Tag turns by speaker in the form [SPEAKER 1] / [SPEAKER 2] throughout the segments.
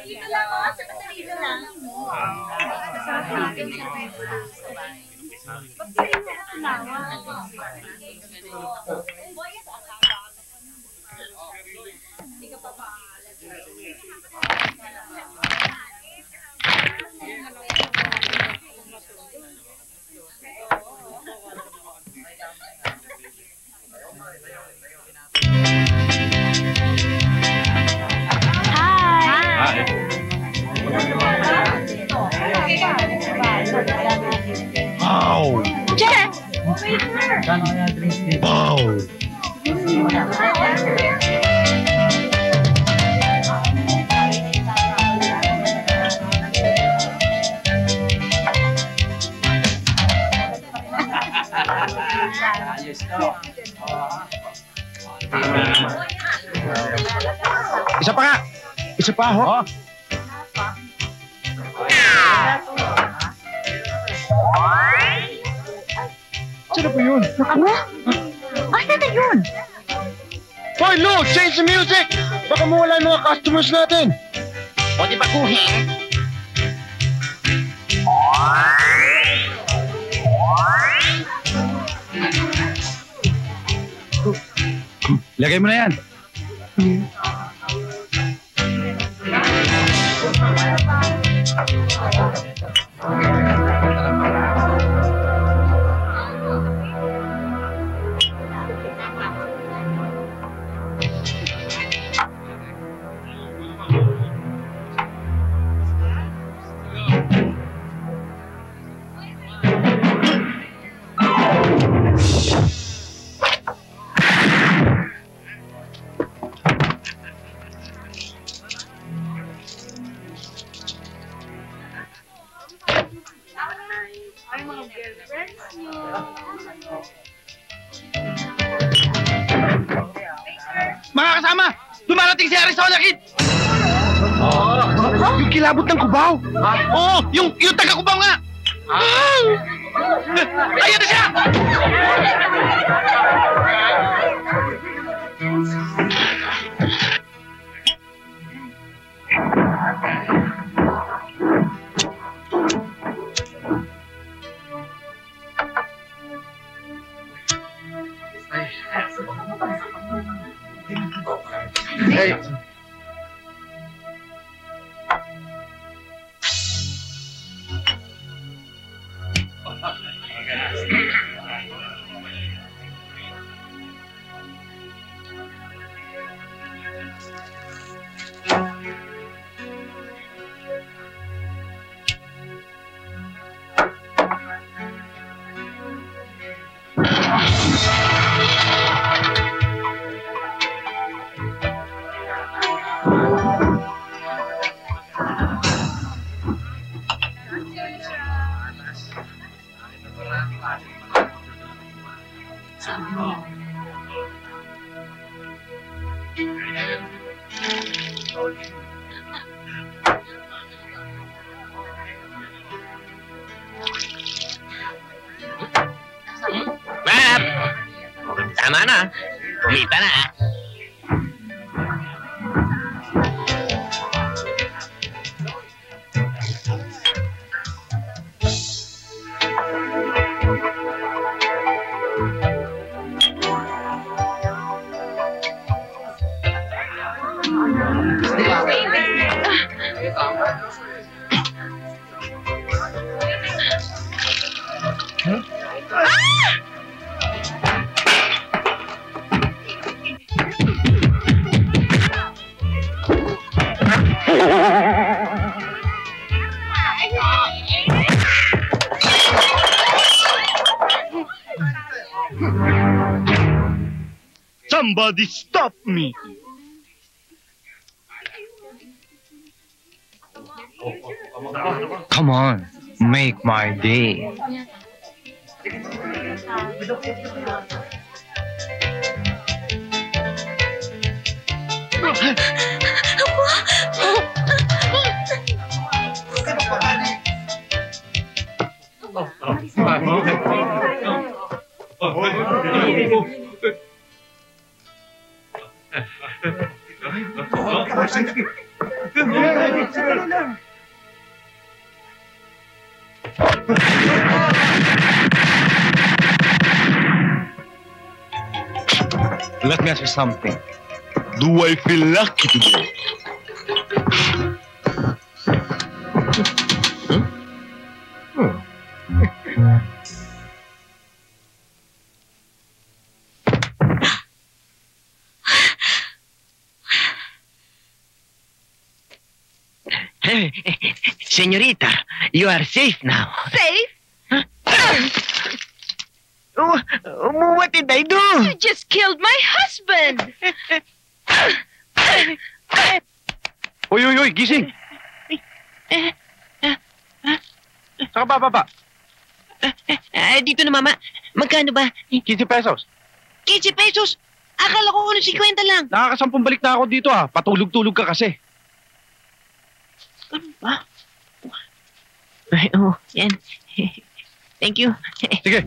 [SPEAKER 1] Dito lang ako, sa dito lang.
[SPEAKER 2] Wow!
[SPEAKER 1] Jen!
[SPEAKER 2] Wow! Isa pa nga! Isa pa, ho? Sino po yun?
[SPEAKER 1] Ano? Asa na yun?
[SPEAKER 2] Hoy, Lou! Change the music! Baka mawala yung mga customers natin!
[SPEAKER 3] O di baguhin?
[SPEAKER 2] Lagay mo na yan. Mga kasama! Dumarating si Arizona Kid! Yung kilabot ng kubaw! Oo! Yung taga-kubaw nga! Ayan na siya! Hey!
[SPEAKER 3] Map! Tama na. Kumita na. Somebody stop me!
[SPEAKER 4] Come on, make my day. Let me ask you something.
[SPEAKER 2] Do I feel lucky today?
[SPEAKER 3] Señorita, you are safe now.
[SPEAKER 1] Safe?
[SPEAKER 3] Oh, what did I do?
[SPEAKER 1] You just killed my husband!
[SPEAKER 2] Uy, gising! Saka baba.
[SPEAKER 3] Dito na, mama. Magkano ba?
[SPEAKER 2] 15 pesos.
[SPEAKER 3] 15 pesos? Akala ko 50 lang.
[SPEAKER 2] Nakakasampung balik na ako dito ah. Patulog-tulog ka kasi.
[SPEAKER 3] Ano ba? Ay, oh, yan. Thank you.
[SPEAKER 2] Sige.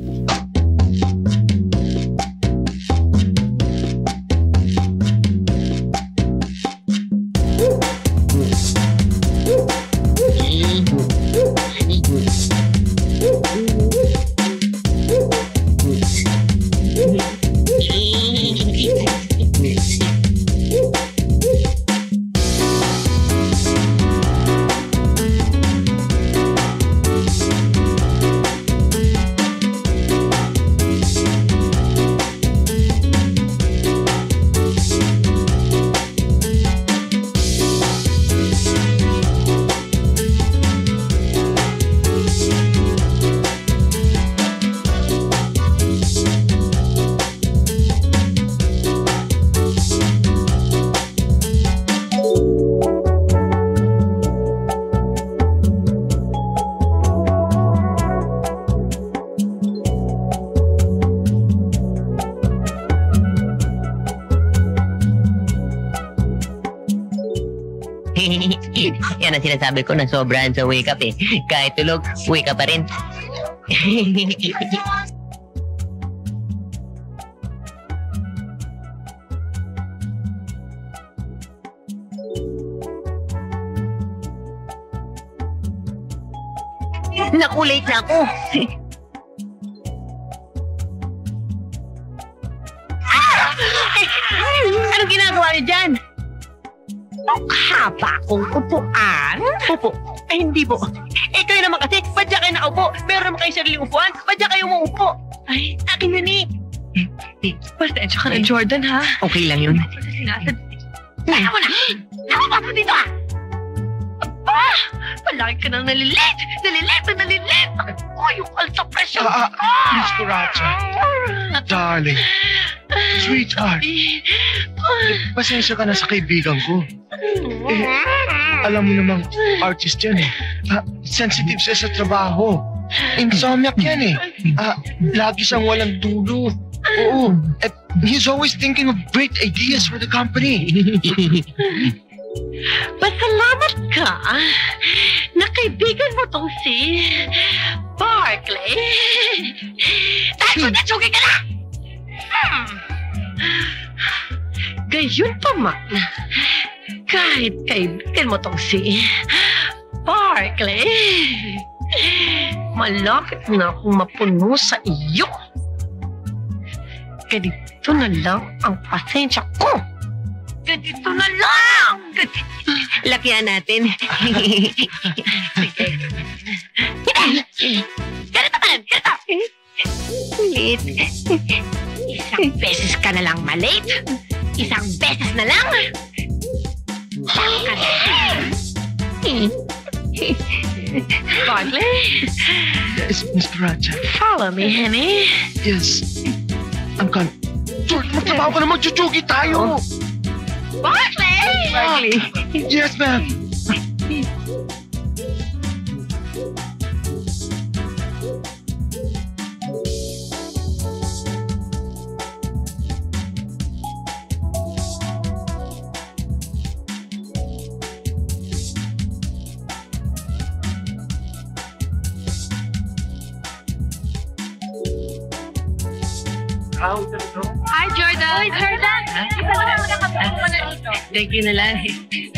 [SPEAKER 3] Yan ang sinasabi ko na sobrahan sa wake up eh. Kahit tulog, wake up pa rin. Naku, late na ako. Anong ginagawa niyo dyan? Haba akong upuan? Upo? Ay, hindi po. Eh, kayo naman kasi, ba't dyan kayo nakaupo? Meron naman kayo sariling upuan? Ba't dyan kayo umuupo? Ay, akin yun eh.
[SPEAKER 1] Pasensya ka na, Jordan, ha?
[SPEAKER 3] Okay lang yun.
[SPEAKER 1] Kaya mo na! Nakapap mo dito, ah! Aba! Palagi ka nang nalilit! Nalilit! Oh, yung alta pressure!
[SPEAKER 4] Miss Curacha. Darling. Sweetheart. Pasensya ka na sa kaibigan ko. Alam mo namang artist yan eh. Sensitive siya sa trabaho. Insomniac yan eh. Lagi siyang walang tulog. Oo. At he's always thinking of great ideas for the company.
[SPEAKER 1] Pasalamat ka na kaibigan mo tong si Barkley. Dahil natsugi ka na! Gayon pa man, kahit kaibigan mo tong si Barkley, malapit na akong mapuno sa iyo. Ganito na lang ang pasensya ko. Ganito na lang!
[SPEAKER 3] Lakihan natin.
[SPEAKER 1] Ganito pa lang! Ganito!
[SPEAKER 3] Late.
[SPEAKER 1] Isang beses ka na lang malate. Isang beses na lang. Saka na. Barkley?
[SPEAKER 4] Yes, Miss Curacha.
[SPEAKER 1] Follow me, honey.
[SPEAKER 4] Yes. I'm coming. George, magtrabaho ka na, magchuchugi tayo.
[SPEAKER 1] Barkley!
[SPEAKER 4] Yes, ma'am.
[SPEAKER 1] Hi, Jordan! Hi, Jordan!
[SPEAKER 3] Thank you na lang.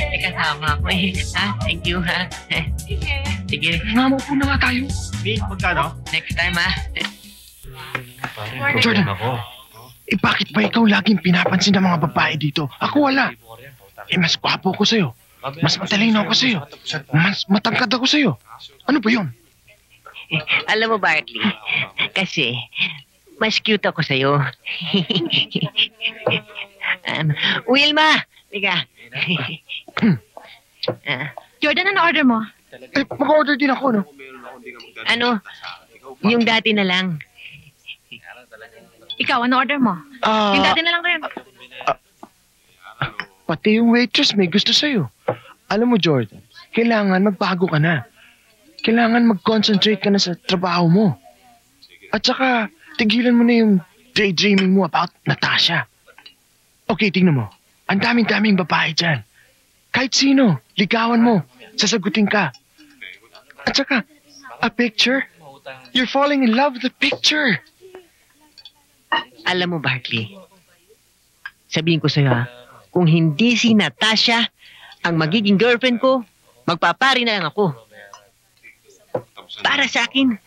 [SPEAKER 3] May kasama ako eh. Ha? Thank you, ha? Sige.
[SPEAKER 4] Nga mo po na nga tayo. Magkano?
[SPEAKER 3] Next time, ha?
[SPEAKER 2] Jordan, bakit ba ikaw laging pinapansin ng mga babae dito? Ako wala. Mas gwapo ko sa'yo. Mas matalino ako sa'yo. Mas matangkad ako sa'yo. Ano ba yun?
[SPEAKER 3] Alam mo, Barkley, kasi mas cute ako sa'yo. Wilma! Liga.
[SPEAKER 1] Jordan, ano order mo?
[SPEAKER 2] Mag-order din ako, no?
[SPEAKER 3] Ano? Yung dati na lang.
[SPEAKER 1] Ikaw, ano order mo? Yung dati na lang rin.
[SPEAKER 2] Pati yung waitress may gusto sa'yo. Alam mo, Jordan, kailangan magbago ka na. Kailangan mag-concentrate ka na sa trabaho mo. At saka, tigilan mo na yung daydreaming mo about Natasha. Okay, tingnan mo. Ang daming-daming babae dyan. Kahit sino, ligawan mo. Sasagutin ka. At saka, a picture? You're falling in love with the picture.
[SPEAKER 3] Alam mo, Barkley, sabihin ko sa'yo, ha, kung hindi si Natasha ang magiging girlfriend ko, magpapari na lang ako. Para sa akin,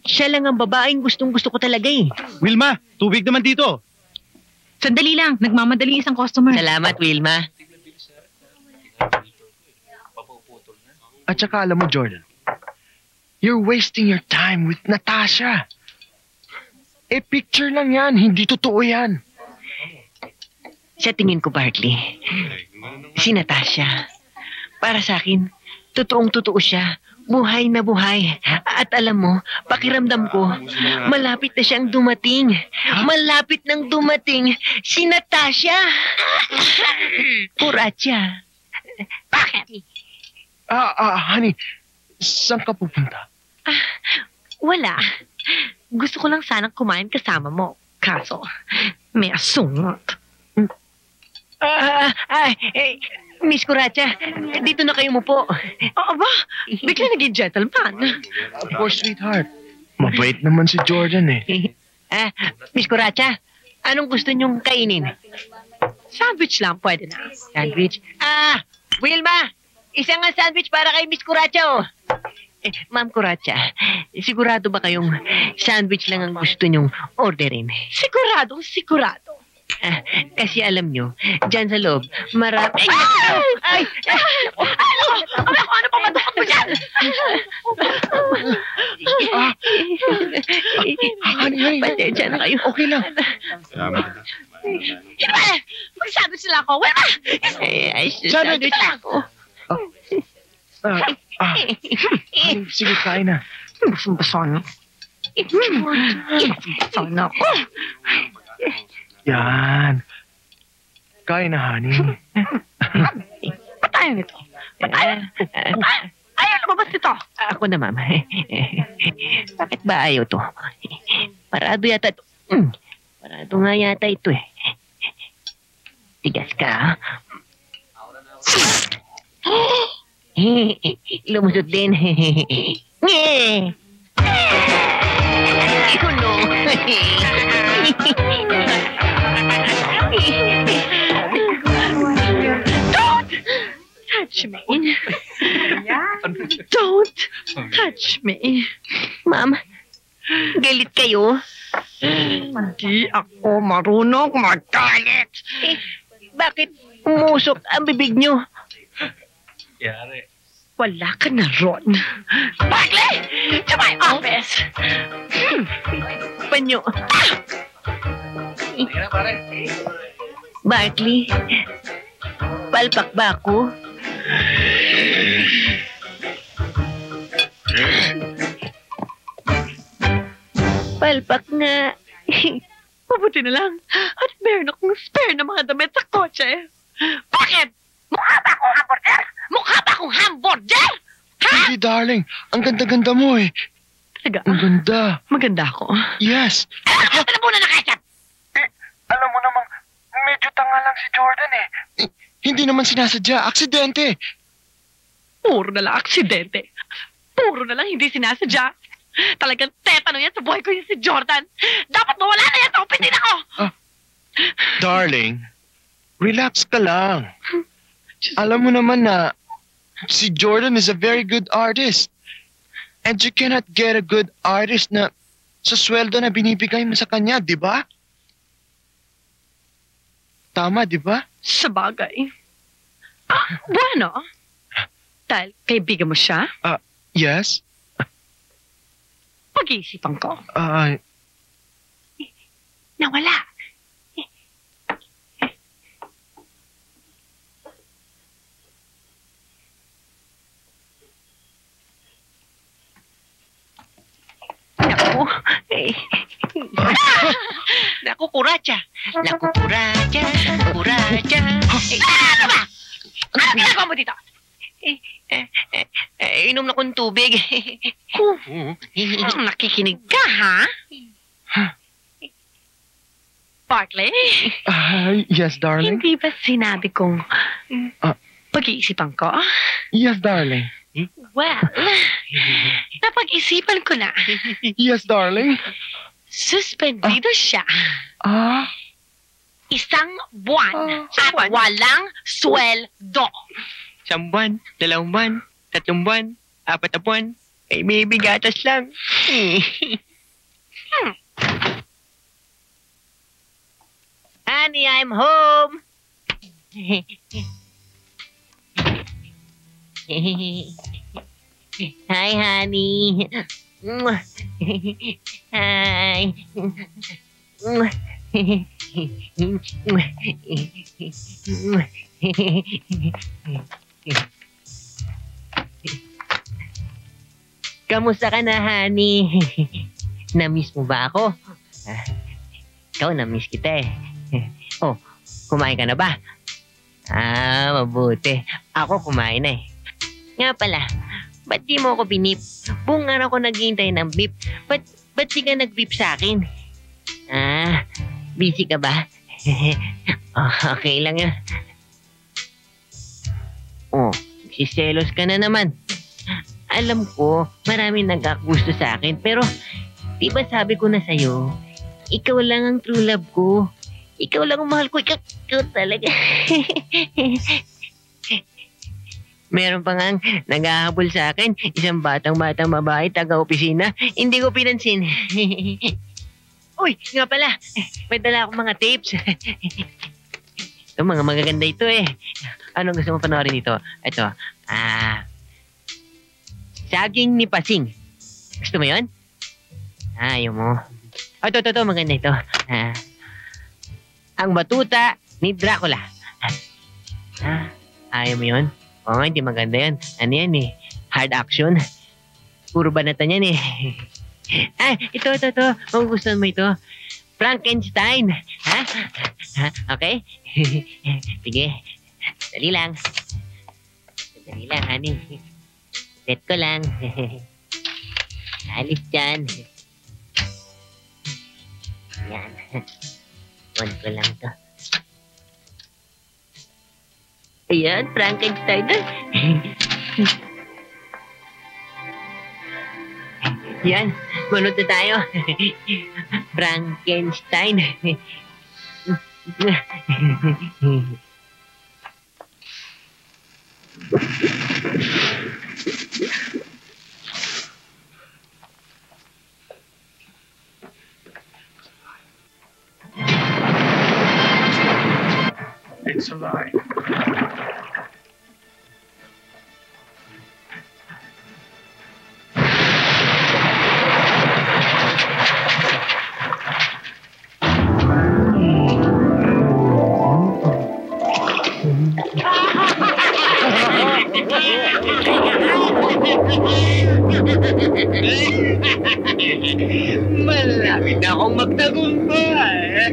[SPEAKER 3] siya lang ang babaeng gustong-gusto ko talaga eh.
[SPEAKER 2] Wilma, tubig naman dito.
[SPEAKER 1] Sandali lang, nagmamadaling isang customer.
[SPEAKER 3] Salamat, Wilma.
[SPEAKER 2] At saka alam mo, Jordan, you're wasting your time with Natasha. Picture lang yan, hindi totoo yan.
[SPEAKER 3] Sa tingin ko, Barkley, si Natasha, para sa akin, totoong-totoo siya. Buhay na buhay. At alam mo, pakiramdam ko, malapit na siyang dumating. Malapit nang dumating si Natasha. Kuratya.
[SPEAKER 1] Bakit?
[SPEAKER 2] Honey, saan ka pupunta?
[SPEAKER 1] Wala. Gusto ko lang sanang kumain kasama mo. Kaso, may asungot.
[SPEAKER 3] Miss Kuratya, dito na kayo mupo.
[SPEAKER 1] Oo ba? Bigla naging gentleman.
[SPEAKER 2] Of course, sweetheart. Mabait naman si Jordan eh.
[SPEAKER 3] Miss Kuratya, anong gusto niyong kainin?
[SPEAKER 1] Sandwich lang, pwede na.
[SPEAKER 3] Sandwich? Wilma! Isang sandwich para kay Miss Kuratya, oh. Ma'am Kuratya, sigurado ba kayong sandwich lang ang gusto niyong orderin?
[SPEAKER 1] Sigurado.
[SPEAKER 3] Kasi alam nyo, dyan sa loob, marami...
[SPEAKER 1] Ay! Ano pa madukot mo dyan?
[SPEAKER 2] Honey.
[SPEAKER 3] Pasensya na kayo.
[SPEAKER 2] Okay lang.
[SPEAKER 1] Sino ba? Mag-sandwich sila ako. Wala ba?
[SPEAKER 3] Sandwich ako.
[SPEAKER 2] Honey, sige, kain na.
[SPEAKER 1] Basang-basa na. Basang na ako.
[SPEAKER 2] Yan. Kain na, honey.
[SPEAKER 1] Patayan nito. Ayaw lumabas nito.
[SPEAKER 3] Ako na, ma'am. Bakit ba ayaw to? Parado yata ito. Parado nga yata ito eh. Tigas ka. Lumusot din. Ikulo.
[SPEAKER 1] Touch me. Don't touch me.
[SPEAKER 3] Ma'am, galit kayo?
[SPEAKER 1] Hindi ako marunong magalit.
[SPEAKER 3] Bakit umusok ang bibig nyo?
[SPEAKER 1] Wala ka na ron. Barkley! To my office!
[SPEAKER 3] Panyo. Barkley, palpak ba ako? Palpak nga.
[SPEAKER 1] Mabuti na lang. At meron akong spare na mga damit sa kotse. Bakit? Mukha ba akong hamburger? Mukha ba akong hamburger? Ha?
[SPEAKER 2] Hindi, darling. Ang ganda-ganda mo eh.
[SPEAKER 1] Talaga?
[SPEAKER 2] Ang ganda.
[SPEAKER 1] Maganda ako.
[SPEAKER 2] Yes.
[SPEAKER 1] Alam mo na ketchup!
[SPEAKER 2] Alam mo namang, medyo tanga lang si Jordan eh. Hindi naman sinasadya. Aksidente.
[SPEAKER 1] Puro na lang aksidente. Puro na lang hindi sinasadya. Talagang tetano yan sa buhay ko yung si Jordan. Dapat mawala na yan. Takupitin ako.
[SPEAKER 2] Darling, relax ka lang. Alam mo naman na si Jordan is a very good artist. And you cannot get a good artist na sa sweldo na binibigay mo sa kanya, di ba? Tama, di ba?
[SPEAKER 1] Sa bagay. Bueno. Dahil kaibigan mo siya,
[SPEAKER 2] Yes?
[SPEAKER 1] pag-iisipan ko. Nawala.
[SPEAKER 3] Naku. Naku, kuratsa. Naku, kuratsa. Kuratsa.
[SPEAKER 1] Ano ba? Ano ginagawa mo dito?
[SPEAKER 3] Inom na kong tubig.
[SPEAKER 1] Nakikinig ka, ha? Bartley,
[SPEAKER 2] Yes, darling?
[SPEAKER 1] hindi ba sinabi kong
[SPEAKER 2] Ah.
[SPEAKER 1] pag-iisipan ko?
[SPEAKER 2] Yes, darling.
[SPEAKER 1] Well, napag-isipan ko na.
[SPEAKER 2] Yes, darling.
[SPEAKER 1] Suspendido siya.
[SPEAKER 2] Ah,
[SPEAKER 1] Isang buwan at walang sweldo.
[SPEAKER 3] 1 buwan, 2 buwan, 3 buwan, 4 na buwan. Ay, may bigatas lang. Honey, I'm home. Hi, honey. Hi. Kamusta ka na, honey? Na-miss mo ba ako? Ikaw, na-miss kita eh. Oh, kumain ka na ba? Mabuti. Ako kumain na eh. Nga pala, ba't di mo ako binip? Buong araw ko naghihintay ng beep. Ba't di ka nag-beep sa akin? Busy ka ba? Okay lang yan. Oh, siselos ka na naman. Alam ko, maraming nagkagusto sa akin, pero di ba sabi ko na sa'yo, ikaw lang ang true love ko. Ikaw lang ang mahal ko. Ikaw talaga. Meron pa nga naghahabol sa akin, isang batang babae, taga-opisina. Hindi ko pinansin. Uy, nga pala, may dala akong mga tapes. Ito, mga magaganda ito eh. Anong gusto mo panoorin dito? Ito, Saging ni Pasing. Gusto mo yun? Ayaw mo. Ito, maganda ito. Ang Batuta ni Dracula. Ayaw mo yun? Oo, hindi maganda yan. Ano yan eh? Hard action. Puro banatan yan eh. Ito. Kung gusto mo ito. Frankenstein. Ha? Okay? Sige. Dali lang, honey. Set ko lang. Alis dyan. Yan. On ko lang to. Ayan, Frankenstein. Yan, manod na tayo. Frankenstein.
[SPEAKER 4] It's a lie.
[SPEAKER 3] Malapit na akong magtagumpay.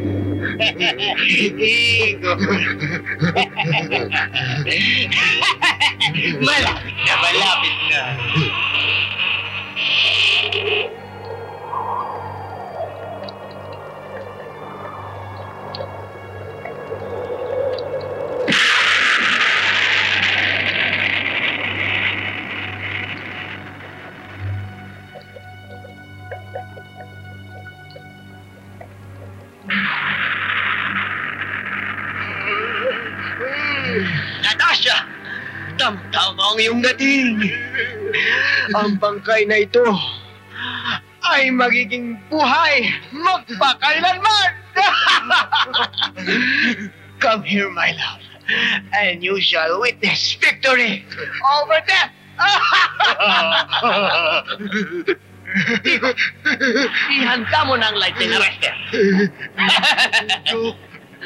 [SPEAKER 3] Malapit na. Tama ang iyong dating. Ang bangkay na ito ay magiging buhay magpakailanman. Come here, my love, and you shall witness victory over death. Ihanda mo ng lightning arrestor.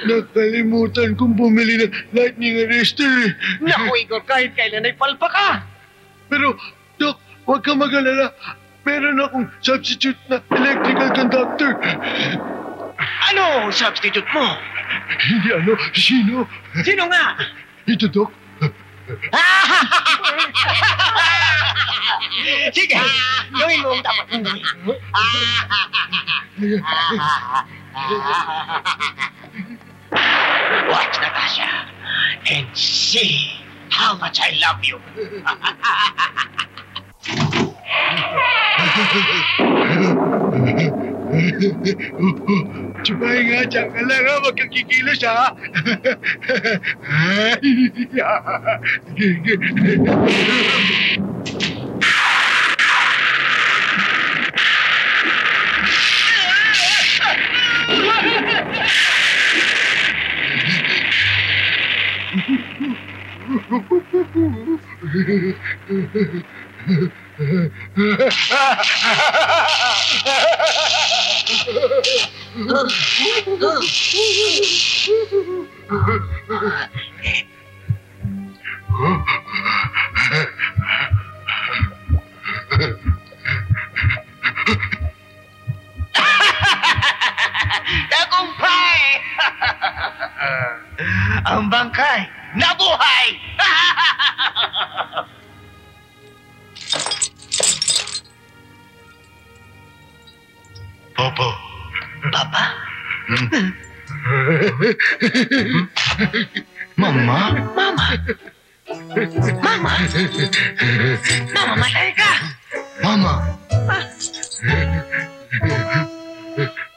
[SPEAKER 4] Nakalimutan kong bumili ng lightning arrestor.
[SPEAKER 3] Naku, Igor, kahit kailan ay palpa ka.
[SPEAKER 4] Pero, Doc, huwag kang mag-alala. Meron akong substitute na electrical conductor.
[SPEAKER 3] Ano substitute mo?
[SPEAKER 4] Hindi ano, sino?
[SPEAKER 3] Sino nga?
[SPEAKER 4] Ito, Doc.
[SPEAKER 3] Sige, gawin mo ang dapat mong gawin. Watch, Natasha, and see how much I love you.
[SPEAKER 4] Tsubay nga, dyan ka lang ha. Huwag kang kikilos ha.
[SPEAKER 3] Tagumpay! Ang bangkay, nabuhay!
[SPEAKER 4] Papa.
[SPEAKER 3] Papa?
[SPEAKER 4] Mama?
[SPEAKER 3] Mama? Mama? Mama, matay ka!
[SPEAKER 4] Mama?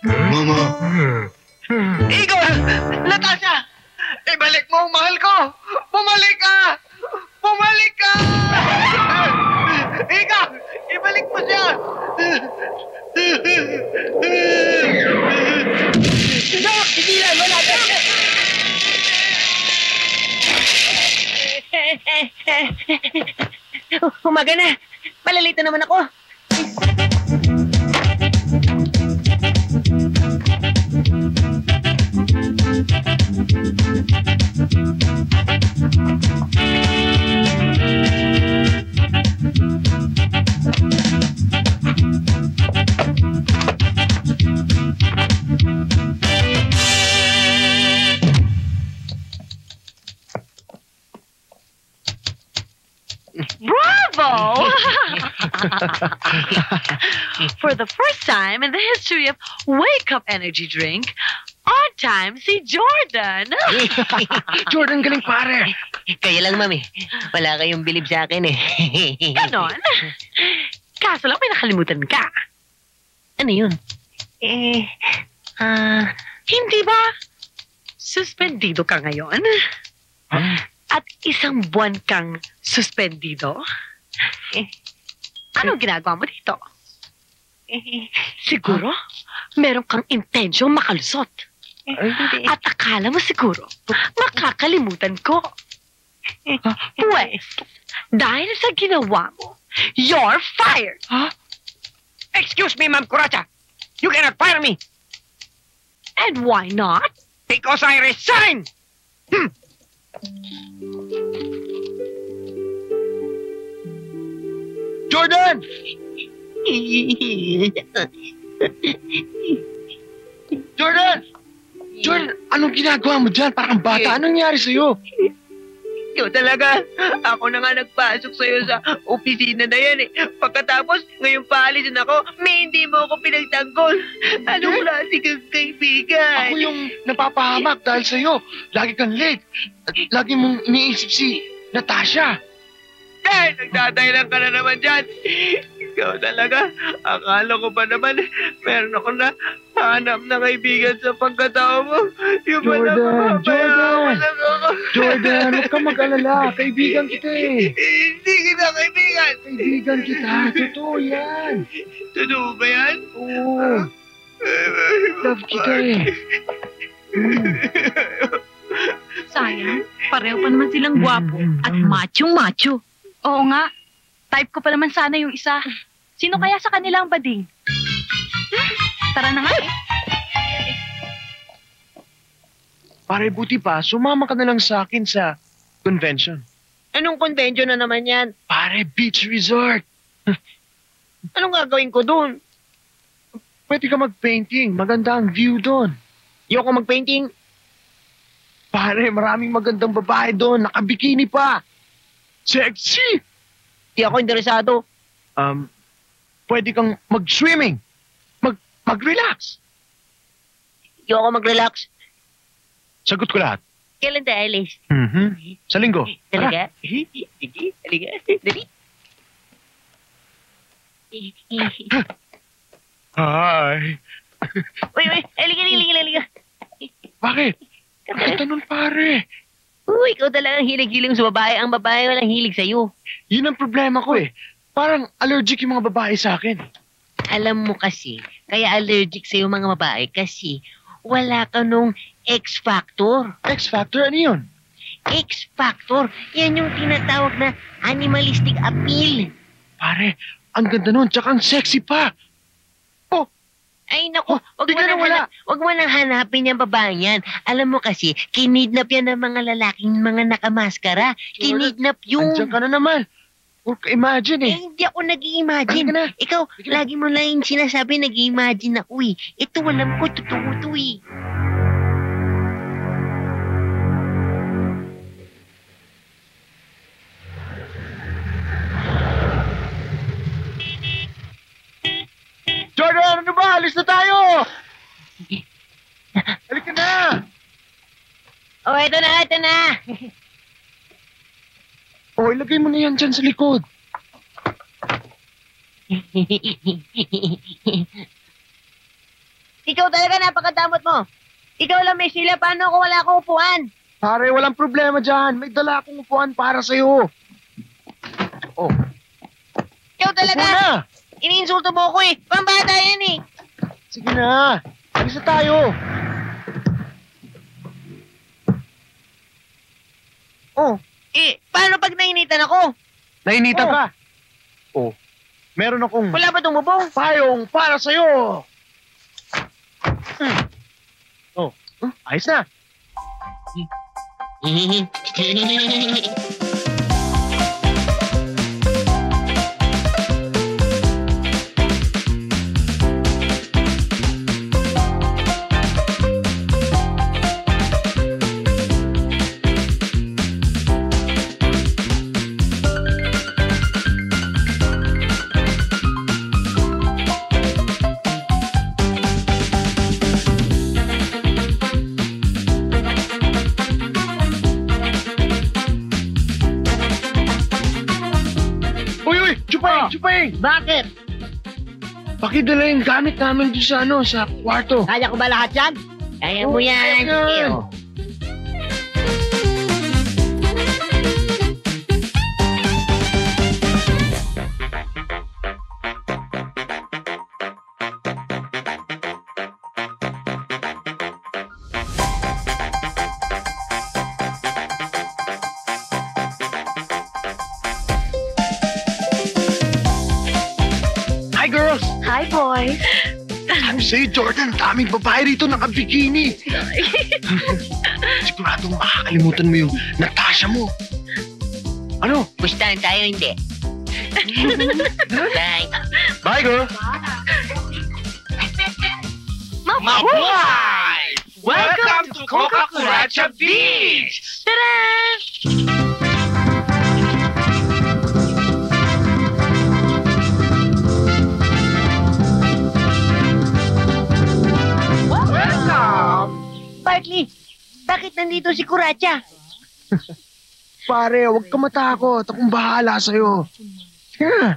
[SPEAKER 4] Mama?
[SPEAKER 3] Igor! Natasha! Ibalik mo ang mahal ko! Bumalik ka! Bumalik ka! Igor! Ibalik mo siya! Dok! Isilan mo natin! Umaga na! Malalito naman ako!
[SPEAKER 1] Bravo! For the first time in the history of Wake Up Energy Drink, on time si Jordan.
[SPEAKER 2] Jordan, galing pare.
[SPEAKER 3] Kaya lang, mami. Wala kayong bilib sa akin eh.
[SPEAKER 1] Ganon. Kaso lang may nakalimutan ka.
[SPEAKER 3] Ano yun?
[SPEAKER 1] Hindi ba? Suspendido ka ngayon? At isang buwan kang suspendido? Anong ginagawa mo dito? Siguro, meron kang intensyong makalusot. At akala mo siguro, makakalimutan ko. Pwes, dahil sa ginawa mo, you're fired.
[SPEAKER 3] Excuse me, Ma'am Curacha. You cannot fire me
[SPEAKER 1] And why not?
[SPEAKER 3] because I resign!
[SPEAKER 2] Jordan! Jordan! Jordan, anong ginagawa mo dyan? Parang bata. Anong nangyari sa'yo?
[SPEAKER 3] Ikaw talaga. Ako na nga nagpasok sa'yo sa opisina na yan eh. Pagkatapos, ngayon paalisin ako, may hindi mo ako pinagtanggol. Anong klase kang kaibigan?
[SPEAKER 2] Ako yung napapahamak dahil sa'yo. Lagi kang late. At lagi mong iniisip si Natasha.
[SPEAKER 3] Nagdadahilan ka na naman dyan. Ikaw talaga. Akala ko ba naman, meron ako na hanap na kaibigan sa pagkatao mo. Yung
[SPEAKER 2] Jordan, Jordan. Jordan, huwag ka mag-alala. Kaibigan kita eh.
[SPEAKER 4] Hindi kita kaibigan.
[SPEAKER 2] Kaibigan kita. Totoo yan.
[SPEAKER 4] Totoo ba yan?
[SPEAKER 2] Oo. Love kita eh.
[SPEAKER 5] Sayang, pareho pa naman silang gwapo at machong-macho. Oo nga, type ko pa naman sana yung isa. Sino kaya sa kanila ang bading? Tara na nga eh.
[SPEAKER 2] Pare, buti pa, sumama ka na lang sa akin sa convention.
[SPEAKER 3] Anong convention na naman yan?
[SPEAKER 2] Pare, beach resort.
[SPEAKER 3] Anong gagawin ko doon?
[SPEAKER 2] Pwede ka mag-painting. Maganda ang view doon.
[SPEAKER 3] Ayoko mag-painting.
[SPEAKER 2] Pare, maraming magandang babae doon. Nakabikini pa. Sexy.
[SPEAKER 3] Di ako interesado.
[SPEAKER 2] Pwede kang mag-swimming. Mag-relax.
[SPEAKER 3] Ayoko mag-relax.
[SPEAKER 2] Sagot ko lahat.
[SPEAKER 3] Kailan tayo alis?
[SPEAKER 2] Sa linggo.
[SPEAKER 3] Talaga? Sige, talaga. Dali.
[SPEAKER 2] Hi.
[SPEAKER 3] Uy, halika.
[SPEAKER 2] Bakit? Bakit nun, pare?
[SPEAKER 3] Uy, ikaw talaga ang hilig-hilig sa babae. Ang babae walang hilig sa'yo.
[SPEAKER 2] Yun ang problema ko eh. Parang allergic yung mga babae sa akin.
[SPEAKER 3] Alam mo kasi, kaya allergic sa'yo mga babae kasi wala ka nung X-factor.
[SPEAKER 2] X-factor? Ano yun?
[SPEAKER 3] X-factor, yan yung tinatawag na animalistic appeal.
[SPEAKER 2] Pare, ang ganda nun. Tsaka ang sexy pa.
[SPEAKER 3] Ay naku, wag
[SPEAKER 2] bigla na wala.
[SPEAKER 3] Wag mo nang hanapin yung babae yan. Alam mo kasi, kinidnap yan ng mga lalaking mga nakamaskara. Kinidnap yung...
[SPEAKER 2] Andiyan ka na naman. Huwag ka imagine eh.
[SPEAKER 3] Hindi ako nag-i-imagine.
[SPEAKER 2] Halika na.
[SPEAKER 3] Ikaw, lagi mo lang yung sinasabi nag-i-imagine ako eh. Ito alam ko, totoo to eh.
[SPEAKER 2] Jordan, ano ba? Alis na tayo! Halika na!
[SPEAKER 3] Oh, ito na.
[SPEAKER 2] Oh, ilagay mo na yan dyan sa likod.
[SPEAKER 3] Ikaw talaga napakadamot mo. Ikaw lang may sila, paano kung wala akong upuan?
[SPEAKER 2] Pare, walang problema dyan. May dala akong upuan para sa'yo. Oh,
[SPEAKER 3] Ikaw
[SPEAKER 2] upo
[SPEAKER 3] talaga,
[SPEAKER 2] na!
[SPEAKER 3] iniinsulto mo ako eh. Pambata yan eh.
[SPEAKER 2] Sige na. Alis na tayo.
[SPEAKER 3] Oh, paano pag nainitan ako?
[SPEAKER 2] Nainitan
[SPEAKER 3] Oh.
[SPEAKER 2] ka. Oh, meron akong
[SPEAKER 3] Wala ba itong bubong?
[SPEAKER 2] payong para sa'yo. Oh, ayos na. Uy, Chupay!
[SPEAKER 3] Bakit?
[SPEAKER 2] Pakidala yung gamit namin doon sa kwarto.
[SPEAKER 3] Kaya ko ba lahat yan? Kaya mo yan.
[SPEAKER 2] Kaya yan.
[SPEAKER 3] Ew.
[SPEAKER 2] Hi, girls!
[SPEAKER 5] Hi, boys.
[SPEAKER 2] Sabi sa'yo, Jordan, daming babae rito nakabikini. Siguradong makakalimutan mo yung Natasha mo. Ano?
[SPEAKER 3] Pustahan tayo, hindi. Bye.
[SPEAKER 2] Bye, girl!
[SPEAKER 5] Mabuhay!
[SPEAKER 4] Welcome to Coca Curacha Beach!
[SPEAKER 3] Bartley, bakit nandito si Kuracha?
[SPEAKER 2] Pare, huwag ka matakot. Akong bahala sa'yo. Yeah.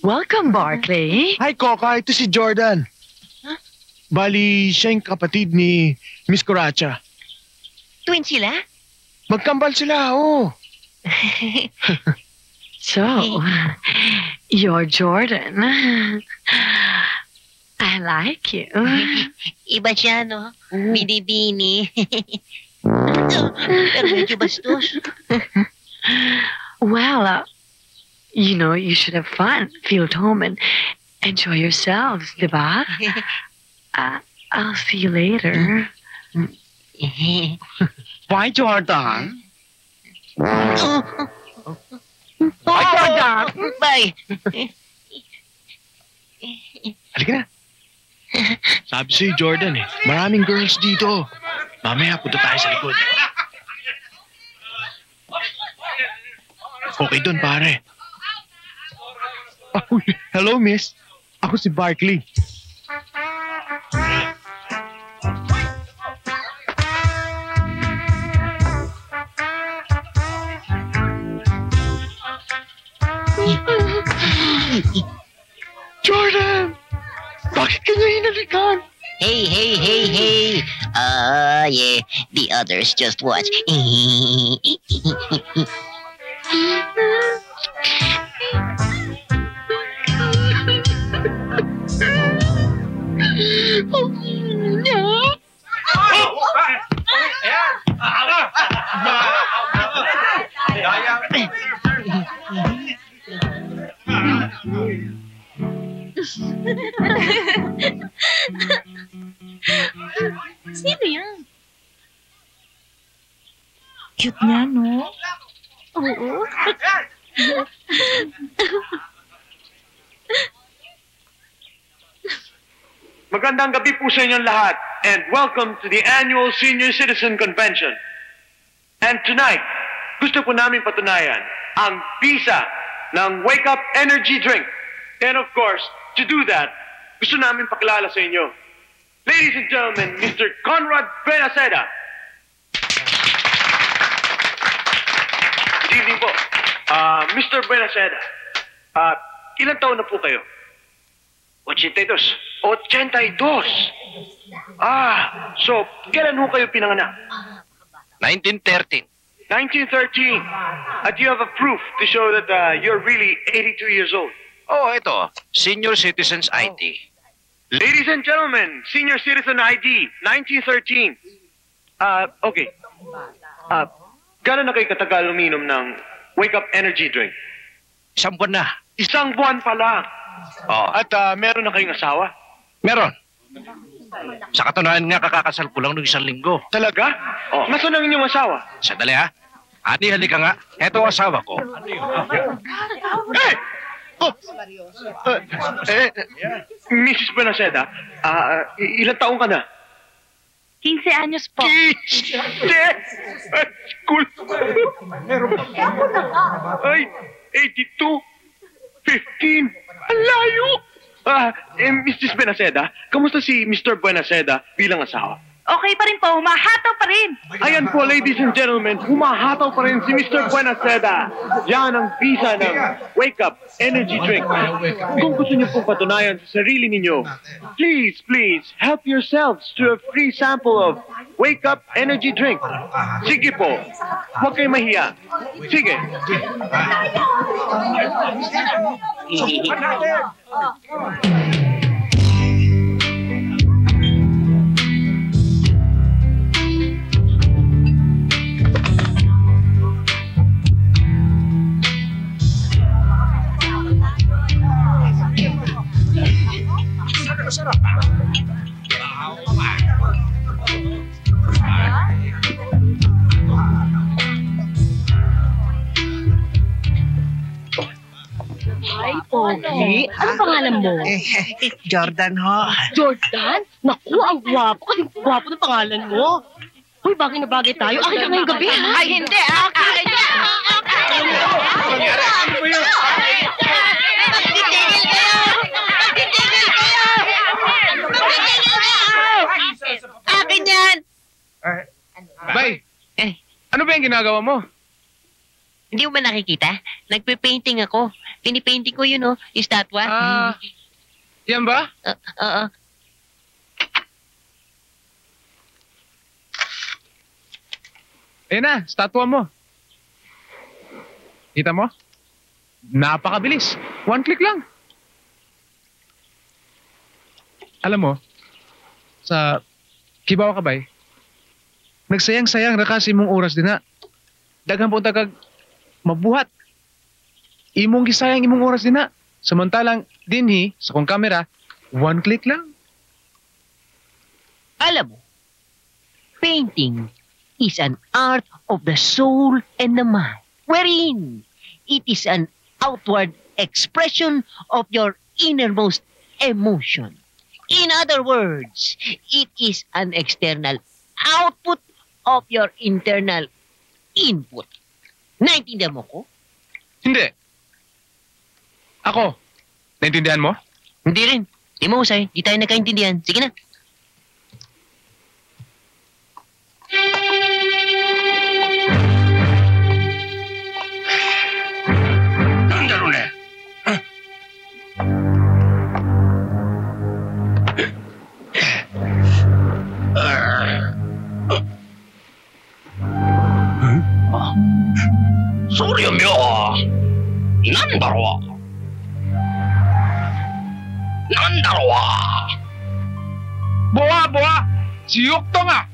[SPEAKER 5] Welcome, Barkley.
[SPEAKER 2] Hi, Coca. Ito si Jordan. Bali, siya yung kapatid ni Miss Coracha.
[SPEAKER 3] Twin sila?
[SPEAKER 2] Magkambal sila, oh.
[SPEAKER 3] So, you're Jordan. I like you. Iba siya, no? Bini-bini. Pero medyo bastos. Well, you should have fun, feel at home, and enjoy yourselves, di ba? I'll see you later.
[SPEAKER 2] Bye, Jordan.
[SPEAKER 3] Bye, Jordan! Bye!
[SPEAKER 2] Halika na. Sabi sa'yo, Jordan, maraming girls dito. Mamaya, punta tayo sa likod. Okay doon, pare. Oh, hello, miss. Ako si Barkley. Jordan! Bakit ka niya hinalikan?
[SPEAKER 3] Hey! Yeah. The others just watch.
[SPEAKER 5] Sino yan? Cute niya, no? Oo.
[SPEAKER 4] Magandang gabi po sa inyong lahat and welcome to the annual Senior Citizen Convention. And tonight, gusto po namin patunayan ang bisa ng Wake Up Energy Drink. And of course, to do that, gusto namin pakilala sa inyo. Ladies and gentlemen, Mr. Conrad Benaceda. Good evening po. Mr. Benaceda, ilang taon na po kayo? 82. 82? So, kailan ho kayo pinanganak?
[SPEAKER 6] 1913.
[SPEAKER 4] 1913. Do you have a proof to show that you're really 82 years old?
[SPEAKER 6] Oh, ito. Senior Citizens ID.
[SPEAKER 4] Ladies and gentlemen, Senior Citizen ID, 1913. Okay. Gano'n na kayo katagal uminom ng Wake Up Energy Drink?
[SPEAKER 6] 1 buwan na.
[SPEAKER 4] 1 buwan pa lang.
[SPEAKER 6] Oh,
[SPEAKER 4] At meron na kayong asawa?
[SPEAKER 6] meron. Sa katunayan nga, kakakasal ko lang nung 1 linggo.
[SPEAKER 4] Talaga?
[SPEAKER 6] Oh.
[SPEAKER 4] Nasaan ang inyong asawa?
[SPEAKER 6] Sandali ha. Ani, halika nga. Eto ang asawa ko.
[SPEAKER 4] Hey! Oh! Mrs. Benaceda, ilang taong ka na?
[SPEAKER 5] 15 anyos po.
[SPEAKER 4] Cool. Ay, 82, 15, ang layo. Mrs. Benaceda, kamusta si Mr. Benaceda bilang asawa?
[SPEAKER 5] Okay pa rin po, humahataw pa rin.
[SPEAKER 4] Ayan po, ladies and gentlemen, humahataw pa rin si Mr. Buenaceda. Yan ang visa ng Wake Up Energy Drink. Kung gusto niyo pong patunayan sa sarili ninyo, please, help yourselves to a free sample of Wake Up Energy Drink. Sige po, huwag kayo mahiya. Sige.
[SPEAKER 1] Ay, Pogi. Ano pangalan mo?
[SPEAKER 3] Jordan ho.
[SPEAKER 1] Jordan? Naku, ang gwapo. Kasi gwapo ng pangalan mo. Uy, bagay na bagay tayo. Akin ka ngayong gabi, ha? Ay, hindi. Akin niya.
[SPEAKER 3] Akin yan!
[SPEAKER 2] Bay, ano ba yung ginagawa mo?
[SPEAKER 3] Hindi mo ba nakikita? Nagpe-painting ako. Pinipainting ko yun, oh. Yung statwa.
[SPEAKER 2] Yan ba?
[SPEAKER 7] Ayan na, statwa mo. Kita mo? Napakabilis. 1 click lang. Alam mo, sa Kibaw Kabay, nagsayang-sayang ra kasi mong oras din na. Daghang punta kag mabuhat. Imong gisayang imong oras din na. Samantalang dinhi sa kong kamera, 1 click lang.
[SPEAKER 3] Alam mo, painting is an art of the soul and the mind, wherein it is an outward expression of your innermost emotion. In other words, it is an external output of your internal input. Naintindihan mo ko?
[SPEAKER 7] Hindi. Ako, naintindihan mo?
[SPEAKER 3] Hindi rin. Di mo usay. Di tayo nagkaintindihan. Sige na.
[SPEAKER 6] Nandaro na. Sorry, Myo. Nandaro. Nandaro.
[SPEAKER 2] Boa! Siyok to nga!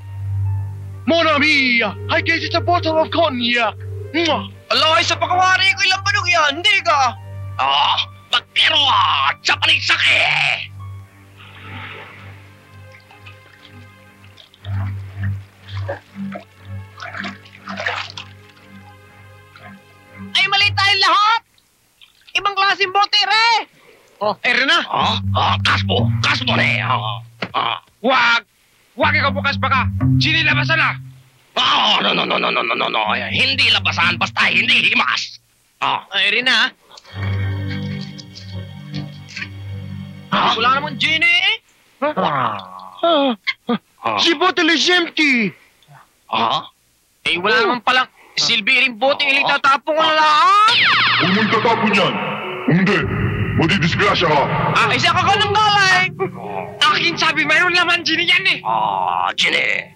[SPEAKER 2] Mon ami, I gave it a bottle of cognac. Mwah!
[SPEAKER 6] Alay, sa pagkawari ko ilang banog yan, hindi ka? Bagkero, Japanese sake!
[SPEAKER 3] Ay, mali tayong lahat! Ibang klaseng bote, re!
[SPEAKER 7] Ere na!
[SPEAKER 6] Kasmo ne!
[SPEAKER 7] Wag ikaw bukas pa ka! Sinilabasan na!
[SPEAKER 6] No. Hindi labasan, basta hindi himas.
[SPEAKER 3] Ay, rin na. Wala namang genie eh.
[SPEAKER 2] Si bottle is empty!
[SPEAKER 3] Eh, wala naman palang silbiring bote yung itatapong ko na lang.
[SPEAKER 8] Huwag mong tatapon yan. Hindi. Madidisgrasya ka.
[SPEAKER 3] Isa ka ng galing.
[SPEAKER 7] Akin sabi, mayroon laman genie yan eh!
[SPEAKER 6] Genie.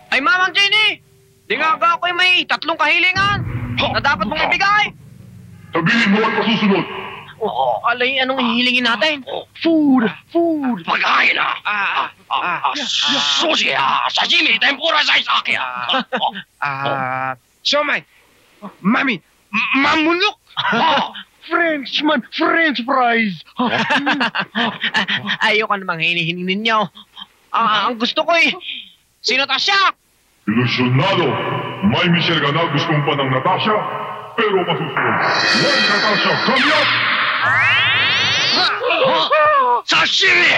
[SPEAKER 3] Ay, Mamang Jenny! Di nga ako may 3 kahilingan na dapat mong ibigay.
[SPEAKER 8] Sabihin mo at pasusunod.
[SPEAKER 3] Alay, anong hihilingin natin?
[SPEAKER 2] Food!
[SPEAKER 6] Pagkain sushi, sashimi, tempura sa isaki.
[SPEAKER 7] Siomay! Mami! Mamulok!
[SPEAKER 2] Frenchman! French fries!
[SPEAKER 3] Ayoko namang hinihiling ninyo. Ang gusto ko eh, si Natasha!
[SPEAKER 8] Ilusyonado. May Michelle ka na gustong pa ng Natasha, pero masusunod. One Natasha, come up!
[SPEAKER 6] Sashimi!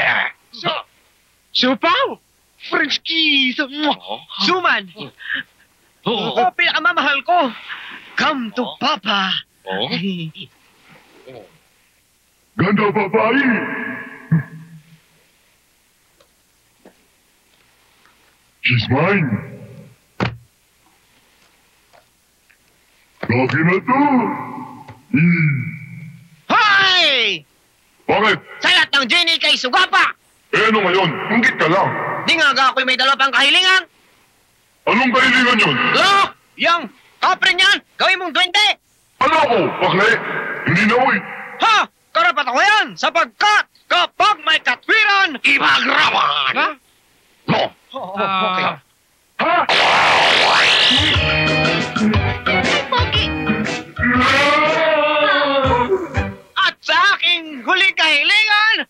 [SPEAKER 2] Siopaw! French kiss!
[SPEAKER 3] Suman! Pinakamamahal ko! Come to Papa!
[SPEAKER 8] Ganda babae! She's mine! Lagi na to!
[SPEAKER 3] Hoy!
[SPEAKER 8] Bakit?
[SPEAKER 3] Sa lahat ng Jenny kay Sugapa!
[SPEAKER 8] Eh ano ngayon? Unggit ka lang.
[SPEAKER 3] Di nga ako'y may 2 kahilingan!
[SPEAKER 8] Anong kahilingan yun?
[SPEAKER 3] Lo! Yung kapre niyan! Gawin mong 20!
[SPEAKER 8] Ano ako? Bakle? Hindi na uy.
[SPEAKER 3] Ha! Karapat ako yan! Sapagkat kapag may katwiran!
[SPEAKER 6] Imagraman!
[SPEAKER 7] Ha?
[SPEAKER 6] No.
[SPEAKER 7] Okay.
[SPEAKER 8] Ha?
[SPEAKER 3] At sa aking huling kahilingan,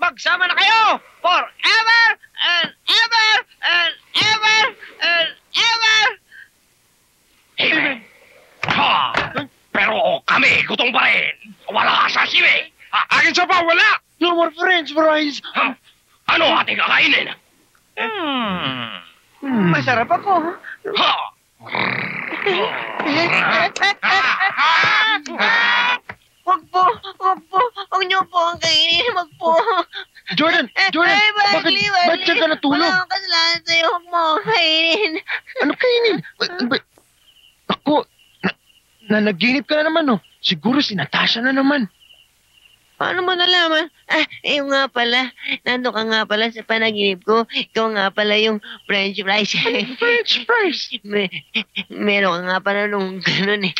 [SPEAKER 3] magsama na kayo forever and ever and ever and ever!
[SPEAKER 6] Amen. Pero kami, gutom pa rin. Wala ka sashimi.
[SPEAKER 7] Akin siya pa, wala!
[SPEAKER 2] No more French fries!
[SPEAKER 6] Ano ating kakainin?
[SPEAKER 3] Masarap ako. Wag niyo po ang kainin. Wag po.
[SPEAKER 2] Jordan! Bakit ka ka natulog?
[SPEAKER 3] Wala akong kasalanan sa'yo. Huwag mo akong kainin.
[SPEAKER 2] Ano kainin? Ako, nanaginip ka na naman, no? Siguro si Natasha na naman.
[SPEAKER 3] Paano mo nalaman? Yung nga pala. Nando ka nga pala sa panaginip ko. Ikaw nga pala yung French fries.
[SPEAKER 2] French fries!
[SPEAKER 3] Meron ka nga pala nung ganun eh.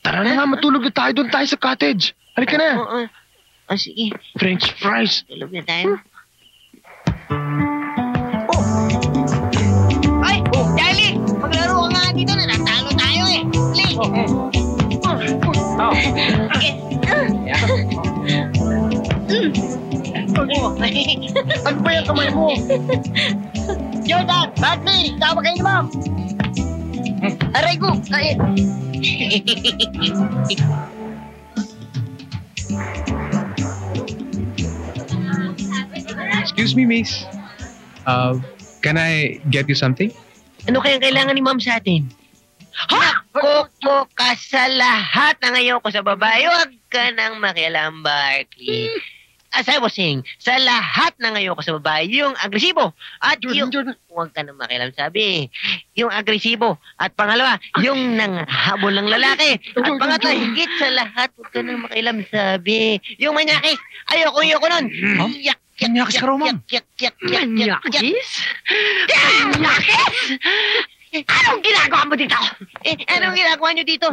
[SPEAKER 2] Tara na nga, matulog na tayo doon tayo sa cottage. Halika na.
[SPEAKER 3] Oo. Sige.
[SPEAKER 2] French fries.
[SPEAKER 3] Tulog na tayo.
[SPEAKER 6] Ay! Charlie! Maglaro ka nga dito na natalo tayo eh. Lee!
[SPEAKER 2] Ano ba yung kamay mo?
[SPEAKER 6] Jordan! Badly! Tawag kayo ni Ma'am! Aray ko! Ay!
[SPEAKER 7] Excuse me, miss. Can I get you something?
[SPEAKER 3] Ano kayang kailangan ni ma'am sa atin? Kuko ka sa lahat na ngayon ko sa babae. Huwag ka nang makialam, Barkley. As I was saying, sa lahat na ngayon ko sa babae, yung agresibo at
[SPEAKER 2] Jordan.
[SPEAKER 3] huwag ka nang makialam, sabi. Yung agresibo. At pangalawa, yung nanghabol ng lalaki. At pangatlo, higit sa lahat, huwag ka nang makialam, sabi. Yung manyakis, ayoko nun. Yak,
[SPEAKER 2] Manyakis ka raw, ma'am.
[SPEAKER 1] Manyakis? Manyakis? Anong ginagawa mo dito?
[SPEAKER 3] Anong ginagawa nyo dito?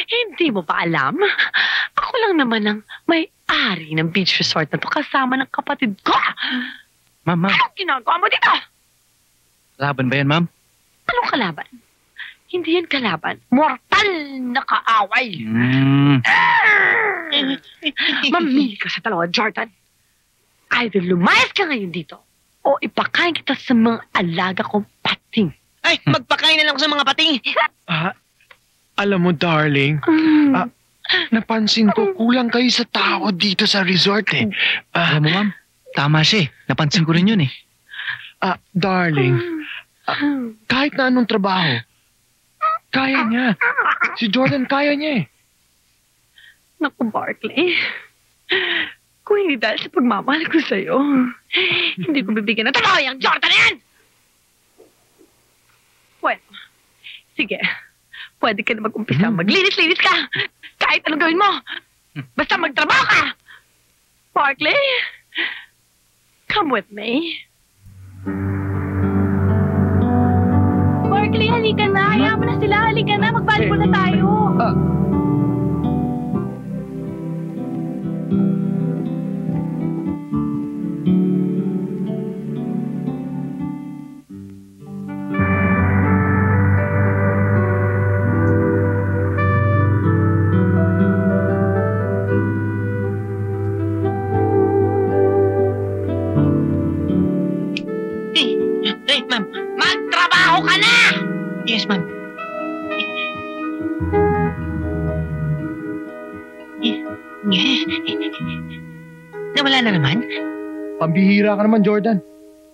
[SPEAKER 1] Hindi mo ba alam? Ako lang naman ang may-ari ng beach resort na to kasama ng kapatid ko.
[SPEAKER 7] Ma'am.
[SPEAKER 1] Anong ginagawa mo dito?
[SPEAKER 7] Laban ba yan, ma'am?
[SPEAKER 1] Anong kalaban? Hindi yan kalaban. Mortal na kaaway. Mamili ka sa dalawa, Jordan. Either lumayas ka ngayon dito o ipakain kita sa mga alaga kong pating.
[SPEAKER 3] Ay, magpakain na lang ako sa mga pating.
[SPEAKER 2] Alam mo, darling, napansin ko kulang kayo sa tao dito sa resort eh.
[SPEAKER 7] Alam mo, ma'am, tama siya eh. Napansin ko rin yun eh.
[SPEAKER 2] Darling, kahit na anong trabaho, kaya niya. Si Jordan kaya niya eh.
[SPEAKER 1] Naku, Barkley. Kung hindi dahil sa pagmamahal ko sa'yo, hindi ko bibigyan ng trabaho yung Jordan na yan! Well, sige. Pwede ka na mag-umpisa. Maglinis-linis ka. Kahit anong gawin mo. Basta magtrabaho ka. Barkley, come with me. Barkley, halika na. Hayaan mo na sila. Halika na. Mag-volleyball na tayo.
[SPEAKER 3] Hey, ma'am.
[SPEAKER 6] Magtrabaho ka na!
[SPEAKER 3] Yes, ma'am. Nawala na naman?
[SPEAKER 2] Pambihira ka naman, Jordan.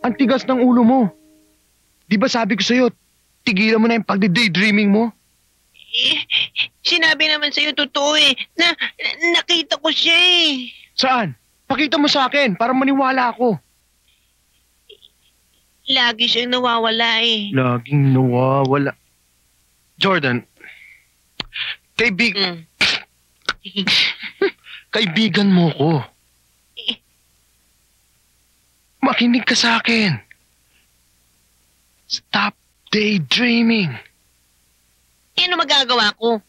[SPEAKER 2] Ang tigas ng ulo mo. Di ba sabi ko sa'yo, tigilan mo na yung pagdi-daydreaming mo?
[SPEAKER 3] Sinabi naman sa'yo totoo eh. Nakita ko siya eh.
[SPEAKER 2] Saan? Pakita mo sa akin para maniwala ako.
[SPEAKER 3] Lagi siyang nawawala eh.
[SPEAKER 2] Laging nawawala. Jordan, kaibigan mo ko. Makinig ka sa akin. Stop daydreaming.
[SPEAKER 3] Ano magagawa ko?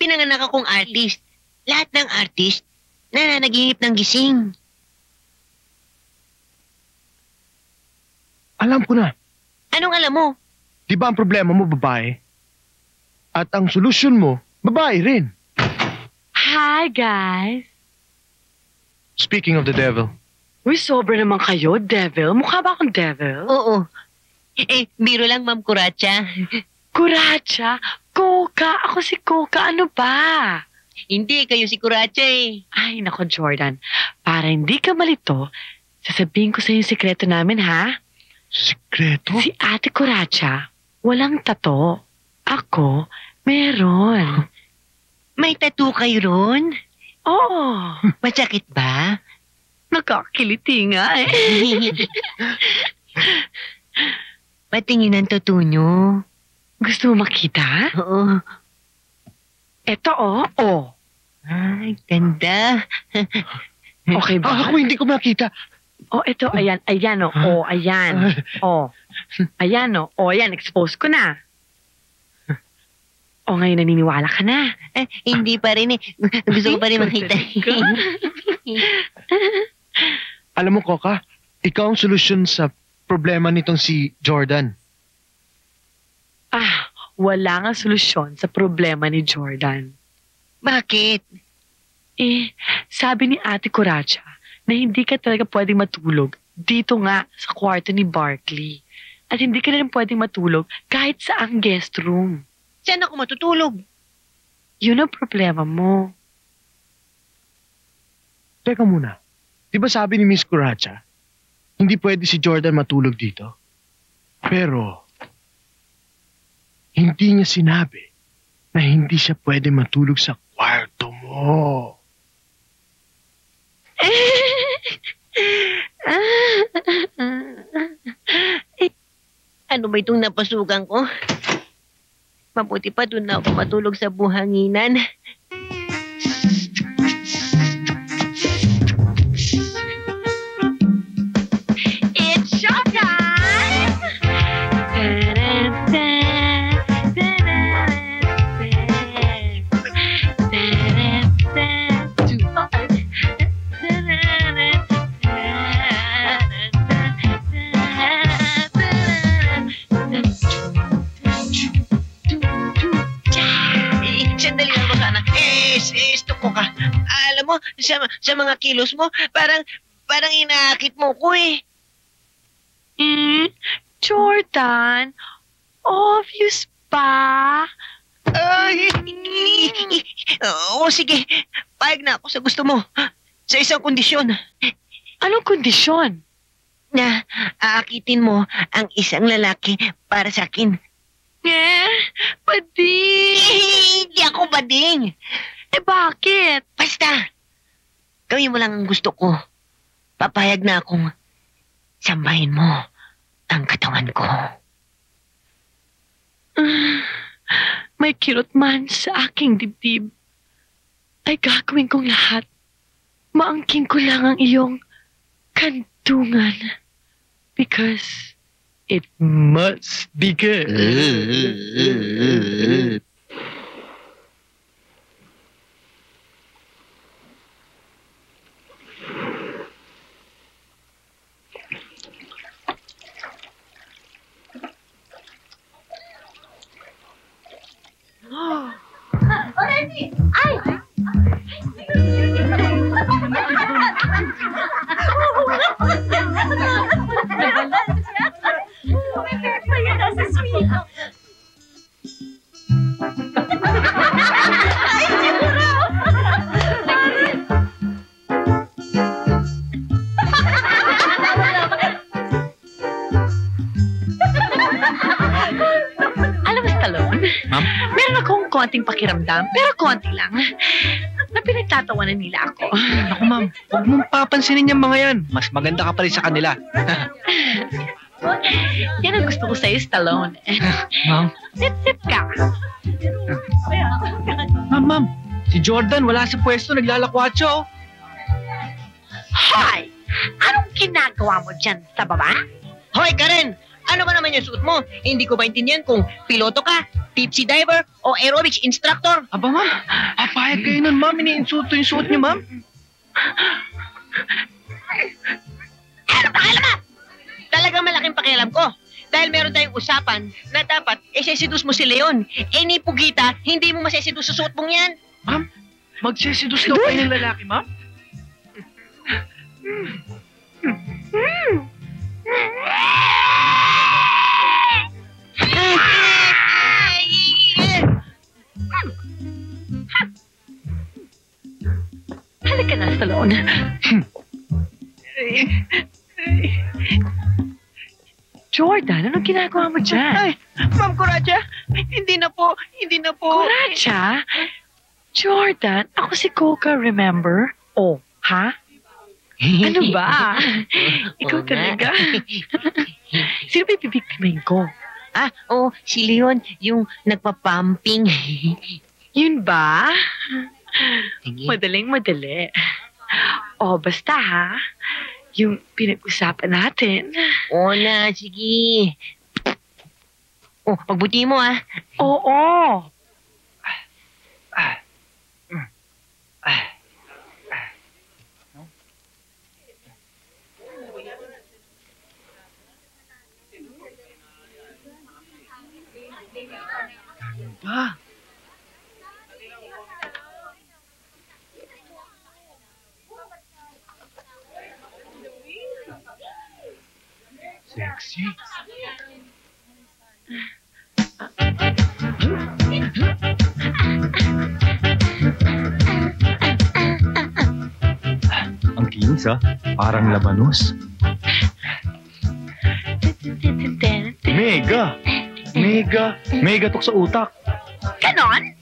[SPEAKER 3] Pinanganak akong artist. Lahat ng artist, nananaginip ng gising.
[SPEAKER 2] Alam ko na.
[SPEAKER 3] Anong alam mo?
[SPEAKER 2] Di ba ang problema mo, babae? At ang solusyon mo, babae rin.
[SPEAKER 1] Hi, guys.
[SPEAKER 2] Speaking of the devil.
[SPEAKER 1] Uy, sobra naman kayo, devil. Mukha ba akong devil?
[SPEAKER 3] Oo. Biro lang, Ma'am Kuracha.
[SPEAKER 1] Kuracha? Coca? Ako si Coca. Ano ba?
[SPEAKER 3] Hindi, kayo si Kuracha eh.
[SPEAKER 1] Ay, nako, Jordan. Para hindi ka malito, sasabihin ko sa yung sikreto namin, ha?
[SPEAKER 2] Sikreto?
[SPEAKER 1] Si Ate Kuracha, walang tato. Ako, meron.
[SPEAKER 3] May tattoo kayo ron?
[SPEAKER 1] Oo.
[SPEAKER 3] Masakit ba?
[SPEAKER 1] Nakakiliti nga eh.
[SPEAKER 3] Patingin ang tattoo nyo.
[SPEAKER 1] Gusto mo makita?
[SPEAKER 3] Oo.
[SPEAKER 1] Eto oh.
[SPEAKER 3] Ay, ganda.
[SPEAKER 1] Okay ba?
[SPEAKER 2] Ako hindi ko makita.
[SPEAKER 1] Oh, ito, ayan, ayan, oh. Oh, ayan. Oh. Ayan, oh. Oh, ayan, expose ko na. Oh, ngayon naniniwala ka na.
[SPEAKER 3] Hindi pa rin eh. Gusto ko pa rin makita.
[SPEAKER 2] Alam mo, Coca, ikaw ang solusyon sa problema nitong si Jordan.
[SPEAKER 1] Wala nga solusyon sa problema ni Jordan.
[SPEAKER 3] Bakit?
[SPEAKER 1] Sabi ni Ate Coracha na hindi ka talaga pwedeng matulog dito nga sa kwarto ni Barkley. At hindi ka na rin pwedeng matulog kahit sa ang guest room.
[SPEAKER 3] Saan ako matutulog?
[SPEAKER 1] Yun ang problema mo.
[SPEAKER 2] Teka muna. Di ba sabi ni Miss Coracha, hindi pwede si Jordan matulog dito? Pero, hindi niya sinabi na hindi siya pwede matulog sa kwarto mo.
[SPEAKER 3] Ano ba itong napasukan ko? Mabuti pa doon na ako matulog sa buhanginan.
[SPEAKER 1] It's showtime!
[SPEAKER 3] Sandali lang mo sana. Stop ko ka. Alam mo, sa mga kilos mo, parang inaakit mo ko eh.
[SPEAKER 1] Jordan, obvious pa.
[SPEAKER 3] Oo, sige. Payag na ako sa gusto mo. Sa isang kondisyon.
[SPEAKER 1] Anong kondisyon?
[SPEAKER 3] Na aakitin mo ang isang lalaki para sa akin.
[SPEAKER 1] Bading!
[SPEAKER 3] Hindi ako bading.
[SPEAKER 1] Bakit?
[SPEAKER 3] Basta, gawin mo lang ang gusto ko. Papayag na akong sambahin mo ang katawan ko.
[SPEAKER 1] May kirot man sa aking dibdib. Ay gagawin kong lahat. Maangking ko lang ang iyong kantungan. Because it must be good. Alam mo, Stallone?
[SPEAKER 7] Ma'am?
[SPEAKER 1] Meron akong konting pakiramdam, pero konti lang, na pinagtatawanan nila ako.
[SPEAKER 7] Naku ma'am, huwag mong papansinin yung mga yan. Mas maganda ka pa rin sa kanila.
[SPEAKER 1] Yan ang gusto ko sa'yo, Stallone.
[SPEAKER 7] Ma'am?
[SPEAKER 1] Sip-sip ka.
[SPEAKER 7] Ma'am. Si Jordan wala sa pwesto, naglalakwatso.
[SPEAKER 1] Hoy! Anong ginagawa mo dyan sa baba?
[SPEAKER 3] Hoy, Karen! Ano ba naman yung suot mo? Hindi ko maintindihan kung piloto ka, tipsy diver, o aerobics instructor.
[SPEAKER 7] Aba ma'am, papayag kayo nun ma'am. Iniinsulto yung suot niyo ma'am.
[SPEAKER 3] Ano pakialam mo? Talagang malaking pakialam ko. Dahil meron tayong usapan na dapat sesidus mo si Leon. Ni Pugita, hindi mo masesidus sa suot mong yan.
[SPEAKER 7] Ma'am, magsesidus daw kayo ng lalaki ma'am?
[SPEAKER 1] Halika na, Stallone. Jordan, anong ginagawa mo dyan?
[SPEAKER 3] Ay, Ma'am Coracha, hindi na po.
[SPEAKER 1] Coracha? Jordan, ako si Coca, remember? Oh, ha? Ano ba? Ikaw
[SPEAKER 3] Oo nga.
[SPEAKER 1] talaga. Sino ba ibibiktimahin ko?
[SPEAKER 3] Si Leon, yung nagpapumping.
[SPEAKER 1] Yun ba?
[SPEAKER 3] Sige.
[SPEAKER 1] Madaling-madali. O, basta ha. Yung pinag-usapan natin.
[SPEAKER 3] Oo na, sige. Oh, pagbuti mo ah.
[SPEAKER 1] Oo.
[SPEAKER 2] Pa. Sexy.
[SPEAKER 4] Ang kinis parang labanos. Mega! Mega tok sa utak.
[SPEAKER 1] Ganon?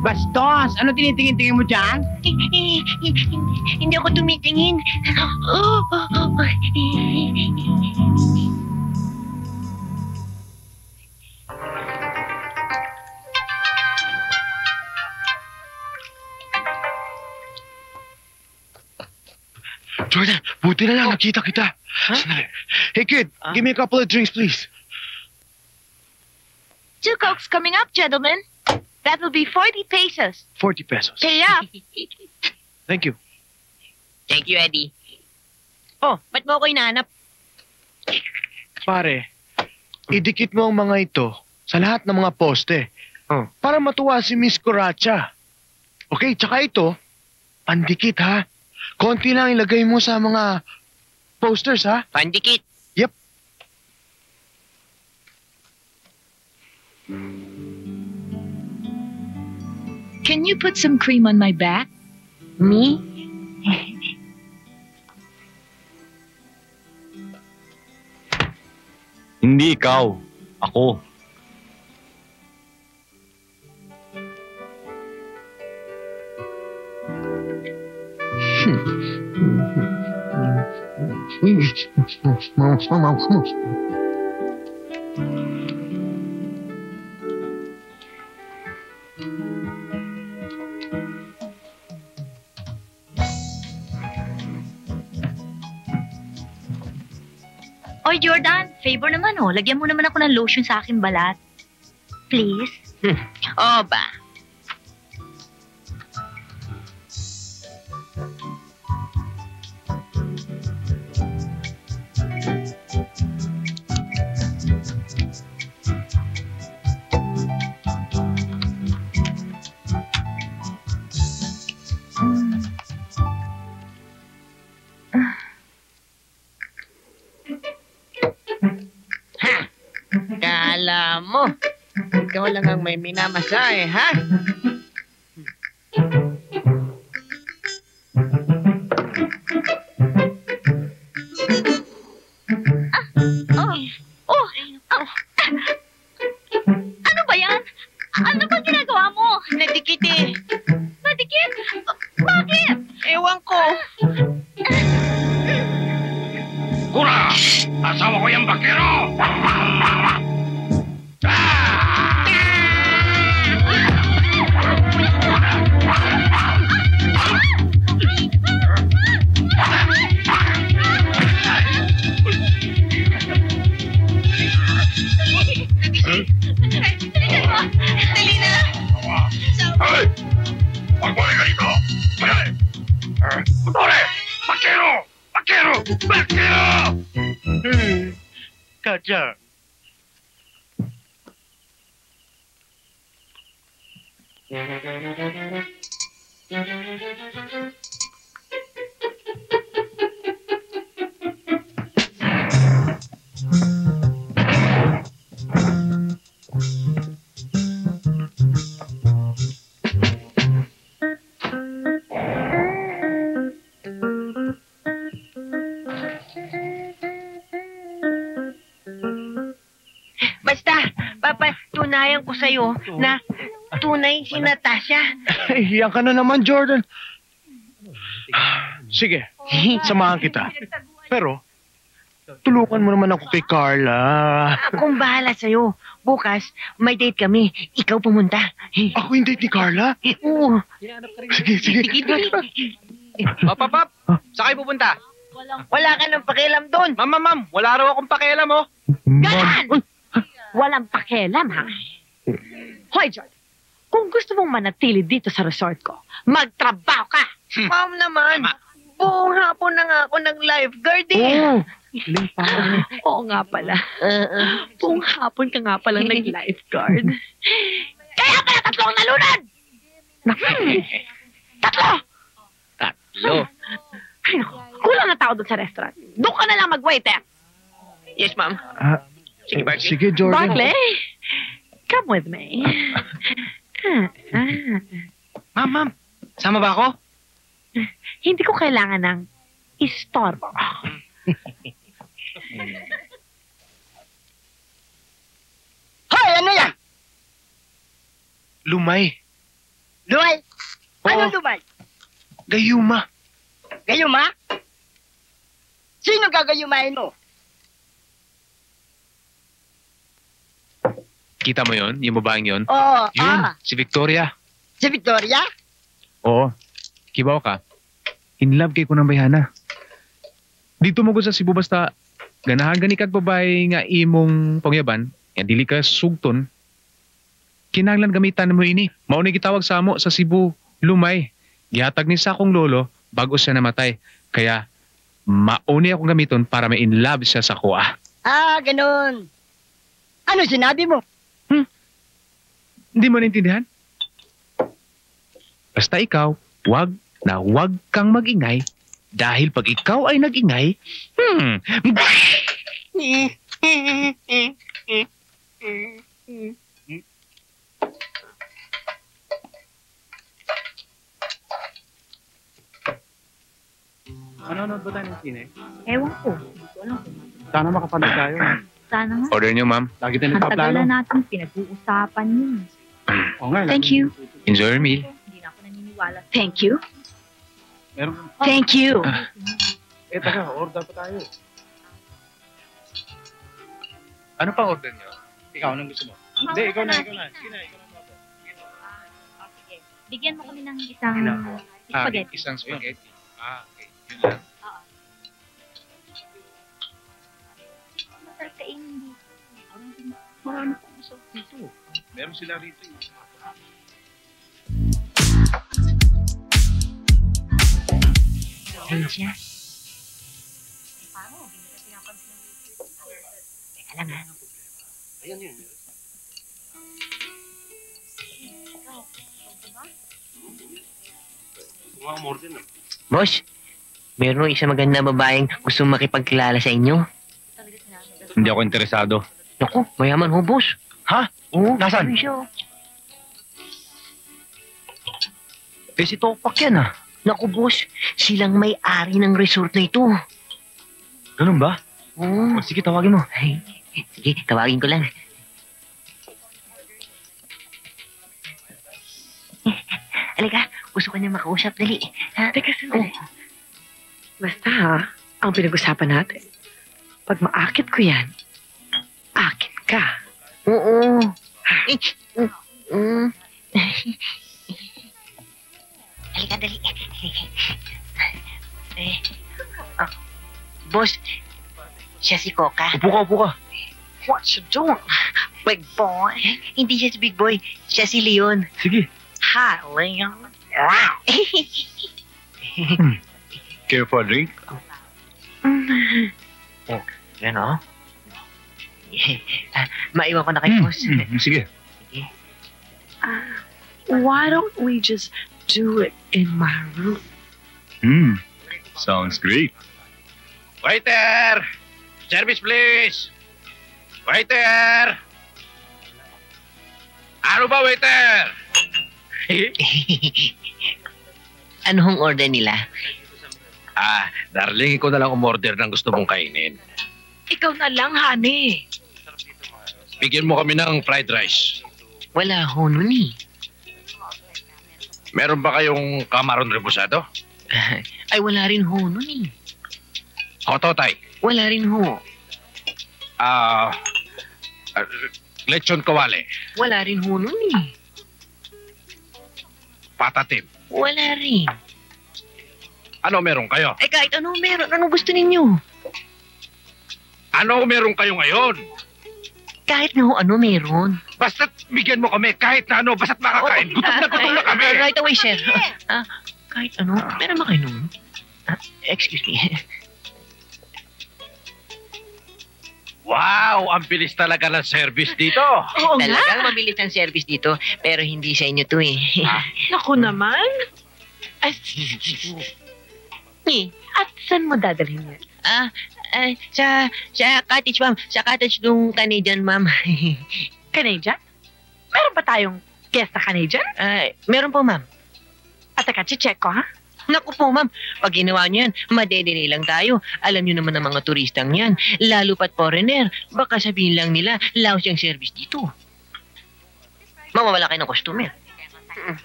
[SPEAKER 6] Bastos! Ano tinitingin-tingin mo dyan?
[SPEAKER 3] Hindi ako tumitingin.
[SPEAKER 2] Jordan, buti na lang, nakita kita. Sandali. Hey kid, give me a couple of drinks, please.
[SPEAKER 5] 2 Cokes coming up, gentlemen. That will be 40 pesos.
[SPEAKER 2] 40 pesos.
[SPEAKER 5] Pay up.
[SPEAKER 2] Thank you.
[SPEAKER 3] Thank you, Eddie. Oh, ba't mo ako hinahanap?
[SPEAKER 2] Pare, idikit mo ang mga ito sa lahat ng mga poste. Para matuwa si Miss Coracha. Okay, tsaka ito, pandikit ha. Konti lang ilagay mo sa mga posters ha.
[SPEAKER 3] Pandikit.
[SPEAKER 2] Yep.
[SPEAKER 5] Can you put some cream on my back?
[SPEAKER 3] Me?
[SPEAKER 4] Hindi ikaw. Ako.
[SPEAKER 5] Oy, Jordan, favor naman oh. Lagyan mo naman ako ng lotion sa aking balat. Please?
[SPEAKER 3] O ba? Kala mo, ikaw lang ang may minamasahe, ha?
[SPEAKER 5] Ano ba yan? Ano ba ginagawa mo?
[SPEAKER 3] Nadikit eh.
[SPEAKER 5] Nadikit? Bakit?
[SPEAKER 3] Ewan ko.
[SPEAKER 8] Kura! Asawa ko yung bakero!
[SPEAKER 5] Dali na!
[SPEAKER 8] Hey! Magbalik ka dito! Hey! Putore! Bakero! Bakero! Bakero! Katya!
[SPEAKER 3] Basta, papatunayan ko sa'yo na tunay si Natasha.
[SPEAKER 2] Iyan ka na naman, Jordan. Sige, samahan kita. Pero, tulungan mo naman ako kay Carla.
[SPEAKER 3] Akong bahala sa'yo. Bukas, may date kami. Ikaw pumunta.
[SPEAKER 2] Ako yung date ni Carla?
[SPEAKER 3] Oo.
[SPEAKER 2] Sige, sige.
[SPEAKER 6] Pap, saan kayo pupunta?
[SPEAKER 3] Wala ka nang pakialam doon.
[SPEAKER 6] Ma'am, wala raw akong pakialam, oh.
[SPEAKER 1] Ganan! Walang pakialam, ha? Hoy, Jordan. Kung gusto mong manatili dito sa resort ko, magtrabaho ka!
[SPEAKER 3] Ma'am naman, buong hapon na nga ako ng lifeguard eh.
[SPEAKER 1] Oo nga pala. Buong hapon ka nga palang nag-lifeguard. Kaya pala tatlong nalunod! Tatlo! Ay, naku. Kulang na tao doon sa restaurant. Doon ka na lang mag-waiter.
[SPEAKER 3] Yes, ma'am. Sige, Barkley.
[SPEAKER 2] Sige, Jordan.
[SPEAKER 1] Barkley, come with me.
[SPEAKER 6] Ma'am, sama ba ako?
[SPEAKER 1] Hindi ko kailangan ng istorbo.
[SPEAKER 6] Hoy, ano yan?
[SPEAKER 2] Lumay.
[SPEAKER 6] Lumay? Ano
[SPEAKER 2] Oo.
[SPEAKER 6] lumay?
[SPEAKER 2] Gayuma.
[SPEAKER 6] Gayuma? Sino gagayumahin mo?
[SPEAKER 7] Kita mo yon, yung babaeng yon?
[SPEAKER 6] Oo,
[SPEAKER 7] Yun, si Victoria.
[SPEAKER 6] si Victoria?
[SPEAKER 7] Oo. Kibaw ka. In love kay ko ng bayhana. Dito mo ko sa Cebu basta ganahan gani kag babae nga imong pangyaban, yan dili ka sugton. Kinahanglan gamitan mo ini. Mao ni gitawag sa amo sa Cebu, Lumay. Gihatag ni sa akong lolo bago siya namatay. Kaya mauni akong gamiton para ma-in love siya sa kuha.
[SPEAKER 6] Ah, ganun. Ano sinabi mo?
[SPEAKER 7] Hindi mo naintindihan? Basta ikaw, wag kang magingay dahil pag ikaw ay nagingay,
[SPEAKER 9] Manonood ba tayo ng sine?
[SPEAKER 5] Ewan ko. Hindi ko alam.
[SPEAKER 9] Sana makapanood tayo.
[SPEAKER 5] Sana nga.
[SPEAKER 7] Order niyo, ma'am.
[SPEAKER 9] Lagi tayo
[SPEAKER 5] Ang tagal
[SPEAKER 9] nagpaplano.
[SPEAKER 5] na natin pinag-uusapan yun.
[SPEAKER 9] Oo nga.
[SPEAKER 5] Thank you.
[SPEAKER 7] Enjoy your meal.
[SPEAKER 5] Hindi na ako naniniwala.
[SPEAKER 1] Thank you.
[SPEAKER 9] Meron.
[SPEAKER 1] Thank you.
[SPEAKER 9] Taga, order pa tayo.
[SPEAKER 7] Ano pang order niyo?
[SPEAKER 9] Ikaw, anong gusto mo? Hindi, ikaw na. Sige na, ikaw na.
[SPEAKER 5] Sige. Bigyan mo kami ng isang
[SPEAKER 7] Ah,
[SPEAKER 5] spaghetti.
[SPEAKER 7] isang spaghetti. Ah, okay. Yun lang.
[SPEAKER 9] Paano po sa dito? Meron sila rito.
[SPEAKER 3] Ayun siya. Teka lang ha. Boss, meron isang maganda babaeng gustong makipagkilala sa inyo.
[SPEAKER 9] Hindi ako interesado.
[SPEAKER 3] Naku, mayaman ho, boss.
[SPEAKER 9] Ha?
[SPEAKER 3] Oo,
[SPEAKER 9] Nasaan?
[SPEAKER 3] ayun siya, oh.
[SPEAKER 9] Eh, si Topak yan ah.
[SPEAKER 3] Naku, boss, silang may-ari ng resort na ito.
[SPEAKER 9] Ganun ba?
[SPEAKER 3] Oo.
[SPEAKER 9] O, sige, tawagin mo.
[SPEAKER 3] Ay, sige, tawagin ko lang. Halika, gusto ko niya makausap, dali. Ha?
[SPEAKER 1] Teka, sandali. Basta ha, ang pinag-usapan natin. Pag maakit ko yan, akit ka.
[SPEAKER 3] Oo. Halika, dali. Boss, siya si Coca.
[SPEAKER 9] Upo ka.
[SPEAKER 1] What you doing, big boy?
[SPEAKER 3] Hindi siya si Big Boy, siya si Leon.
[SPEAKER 9] Sige.
[SPEAKER 1] Hi, Leon.
[SPEAKER 9] Care for a drink?
[SPEAKER 3] Yan o. Maiwan ko na kay boss.
[SPEAKER 9] Sige.
[SPEAKER 1] Why don't we just do it in my room?
[SPEAKER 9] Sounds great. Waiter! Service, please! Waiter! Ano ba, waiter?
[SPEAKER 3] Ano hong order nila?
[SPEAKER 9] Darling, ikaw na lang umorder ng gusto mong kainin.
[SPEAKER 1] Ikaw na lang, honey.
[SPEAKER 9] Bigyan mo kami ng fried rice.
[SPEAKER 3] Wala ho nun eh.
[SPEAKER 9] Meron ba kayong kamaron rebusado?
[SPEAKER 3] Ay, wala rin ho nun eh.
[SPEAKER 9] Hototay?
[SPEAKER 3] Wala rin ho.
[SPEAKER 9] Lechon kawale?
[SPEAKER 3] Wala rin ho nun eh.
[SPEAKER 9] Patatim?
[SPEAKER 3] Wala rin.
[SPEAKER 9] Ano meron kayo?
[SPEAKER 3] Eh, kahit ano meron. Anong gusto ninyo?
[SPEAKER 9] Ano meron kayo ngayon?
[SPEAKER 3] Kahit na ho ano meron.
[SPEAKER 9] Basta't bigyan mo kami kahit na ano, basta't makakain. Gutom na kami.
[SPEAKER 3] Right away, sir. Kahit ano, meron ba kayo nun? Excuse me.
[SPEAKER 9] Wow, ang bilis talaga ng service dito.
[SPEAKER 1] Oo nga.
[SPEAKER 3] Talagang mabilis ang service dito, pero hindi sa inyo to eh.
[SPEAKER 1] Naku naman. Ay, at saan mo dadalhin yan?
[SPEAKER 3] Sa cottage, ma'am. Sa cottage nung Canadian, ma'am.
[SPEAKER 1] Canadian? Meron ba tayong guest na Canadian?
[SPEAKER 3] Meron po, ma'am.
[SPEAKER 1] At teka, check ko, ha?
[SPEAKER 3] Naku po, ma'am. Pag ginawa niyo yan, madedelay lang tayo. Alam niyo naman ang mga turistang yan. Lalo pat foreigner. Baka sabihin lang nila, laos yung service dito. Mawawala kayo ng customer.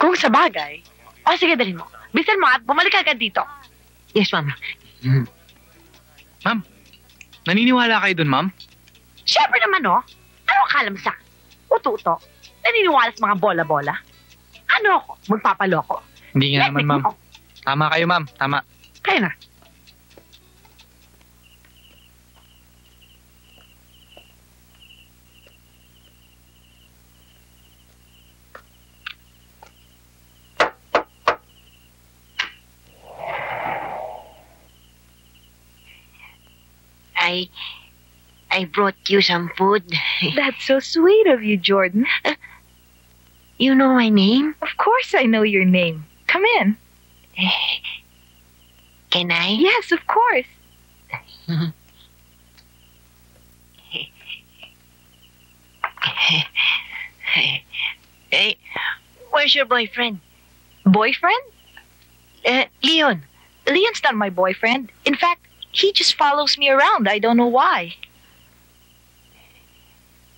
[SPEAKER 1] Kung sa bagay. O, sige, dalhin mo. Bisan mo at bumalik agad dito.
[SPEAKER 3] Yes, ma'am.
[SPEAKER 7] Ma'am, naniniwala kayo dun, ma'am?
[SPEAKER 1] Siyempre naman, oh. Ano akala mo sa uto-uto? Naniniwala sa mga bola-bola? Ano ako? Magpapaloko?
[SPEAKER 7] Hindi nga naman, ma'am. Tama kayo, ma'am. Tama.
[SPEAKER 1] Kaya na.
[SPEAKER 3] I brought you some food.
[SPEAKER 5] That's so sweet of you, Jordan.
[SPEAKER 3] You know my name?
[SPEAKER 5] Of course I know your name. Come in.
[SPEAKER 3] Can I?
[SPEAKER 5] Yes, of course.
[SPEAKER 3] Hey, where's your boyfriend?
[SPEAKER 5] Boyfriend?
[SPEAKER 3] Leon.
[SPEAKER 5] Leon's not my boyfriend. In fact, he just follows me around. I don't know why.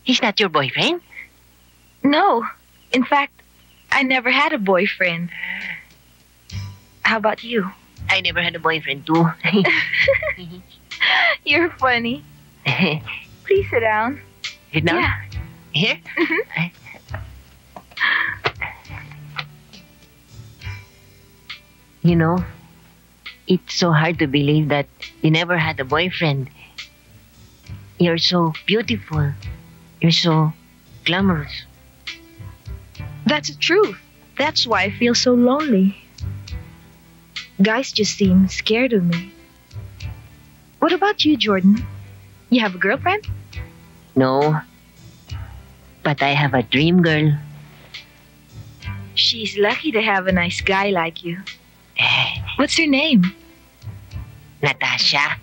[SPEAKER 3] He's not your boyfriend?
[SPEAKER 5] No. In fact, I never had a boyfriend. How about you?
[SPEAKER 3] I never had a boyfriend too.
[SPEAKER 5] You're funny. Please sit down.
[SPEAKER 3] Sit down?
[SPEAKER 5] Yeah.
[SPEAKER 3] Here? You know, it's so hard to believe that you never had a boyfriend. You're so beautiful. You're so glamorous.
[SPEAKER 10] That's the truth. That's why I feel so lonely. Guys just seem scared of me. What about you, Jordan? You have a girlfriend?
[SPEAKER 3] No. But I have a dream girl.
[SPEAKER 10] She's lucky to have a nice guy like you. What's her name?
[SPEAKER 3] Natasha.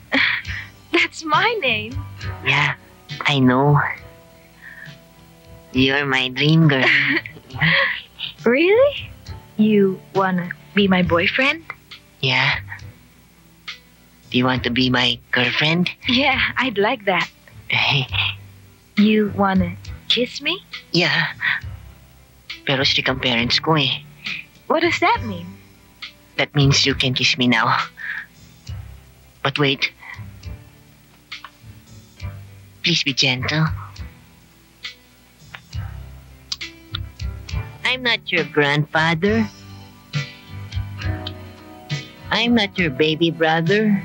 [SPEAKER 10] That's my name.
[SPEAKER 3] Yeah, I know. You're my dream girl.
[SPEAKER 10] Really? You wanna be my boyfriend?
[SPEAKER 3] Yeah. Do you want to be my girlfriend?
[SPEAKER 10] Yeah, I'd like that. You wanna kiss me?
[SPEAKER 3] Yeah. Pero strict ang parents ko eh.
[SPEAKER 10] What does that mean?
[SPEAKER 3] That means you can kiss me now. But wait. Please be gentle. I'm not your grandfather. I'm not your baby brother.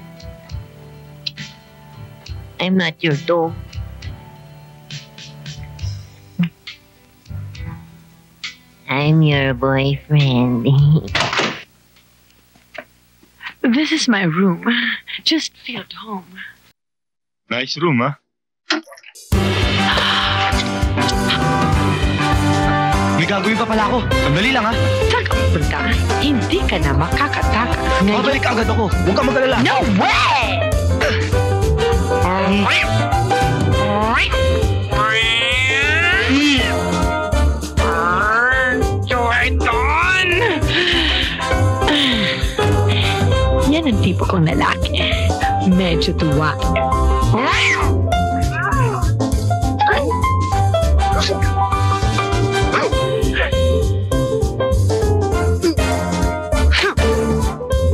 [SPEAKER 3] I'm not your dog. I'm your boyfriend.
[SPEAKER 1] This is my room. Just feel at home.
[SPEAKER 8] Nice room, ha?
[SPEAKER 2] May gagawin pa pala ako. Sandali lang, ha?
[SPEAKER 1] Saan ka pupunta? Hindi ka na makakatakas ngayon.
[SPEAKER 2] Babalik agad ako. Huwag ka mag-alala.
[SPEAKER 1] No way! Jordan! Yan ang tipo kong lalaki. Medyo tuwa.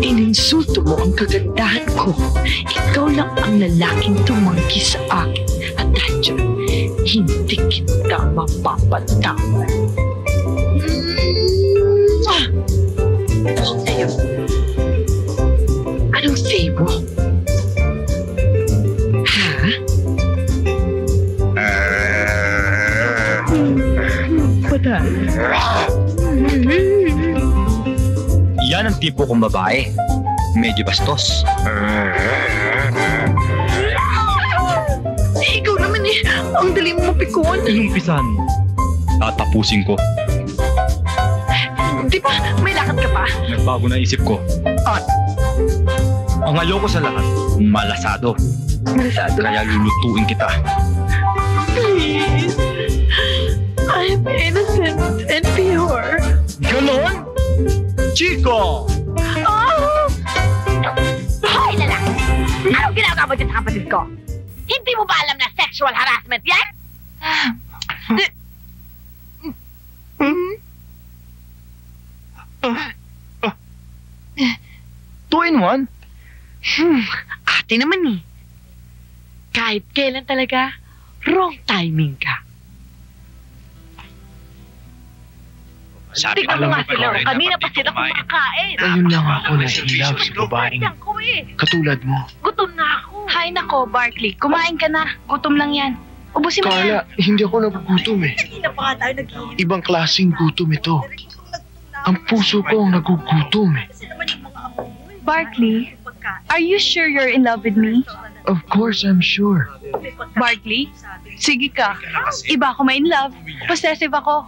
[SPEAKER 1] Ininsulto mo ang kagandahan ko. Ikaw lang ang lalaking tumanggi sa akin. At dahil dyan, hindi kita mapapatawad. Sa'yo. Anong say mo? Ha? Patay.
[SPEAKER 2] Yan ang tipo kong babae. Medyo bastos.
[SPEAKER 1] Ikaw naman eh. Ang dali mo mapikon.
[SPEAKER 2] Inumpisan mo. Tatapusin ko.
[SPEAKER 1] Di ba may lakad ka pa?
[SPEAKER 2] Nagbago na isip ko. At ang ayoko sa lahat, malasado.
[SPEAKER 1] Malasado?
[SPEAKER 2] Kaya lulutuin kita.
[SPEAKER 1] Please. I'm innocent and pure.
[SPEAKER 2] Ganon? Chico!
[SPEAKER 1] Oh! Hoy, lalaki! Anong ginagawa mo dyan sa kapatid ko? Hindi mo ba alam na sexual harassment yan?
[SPEAKER 2] Two in one?
[SPEAKER 1] Ate naman eh. Kahit kailan talaga, wrong timing ka.
[SPEAKER 9] Sabi
[SPEAKER 1] Tignan mo nga sila.
[SPEAKER 9] Rin,
[SPEAKER 1] Kanina pa
[SPEAKER 9] dapat
[SPEAKER 1] sila
[SPEAKER 9] di kumain.
[SPEAKER 1] kumakain.
[SPEAKER 2] Ayun lang ako na in-love sa babaeng
[SPEAKER 1] Yan ko eh.
[SPEAKER 2] katulad mo.
[SPEAKER 1] Gutom na ako.
[SPEAKER 5] Hay nako, Barkley. Kumain ka na. Gutom lang yan. Ubusin mo yan.
[SPEAKER 2] Carla, hindi ako nagugutom eh.
[SPEAKER 10] Kanina pa nga tayo nag-iinit.
[SPEAKER 2] Ibang klaseng gutom ito. Ang puso ko ang nagugutom eh.
[SPEAKER 10] Kasi naman yung mga apo mo eh.
[SPEAKER 5] Barkley, are you sure you're in love with me?
[SPEAKER 2] Of course, I'm sure.
[SPEAKER 5] Barkley, sige ka. Iba ako ma-in love. Possessive ako.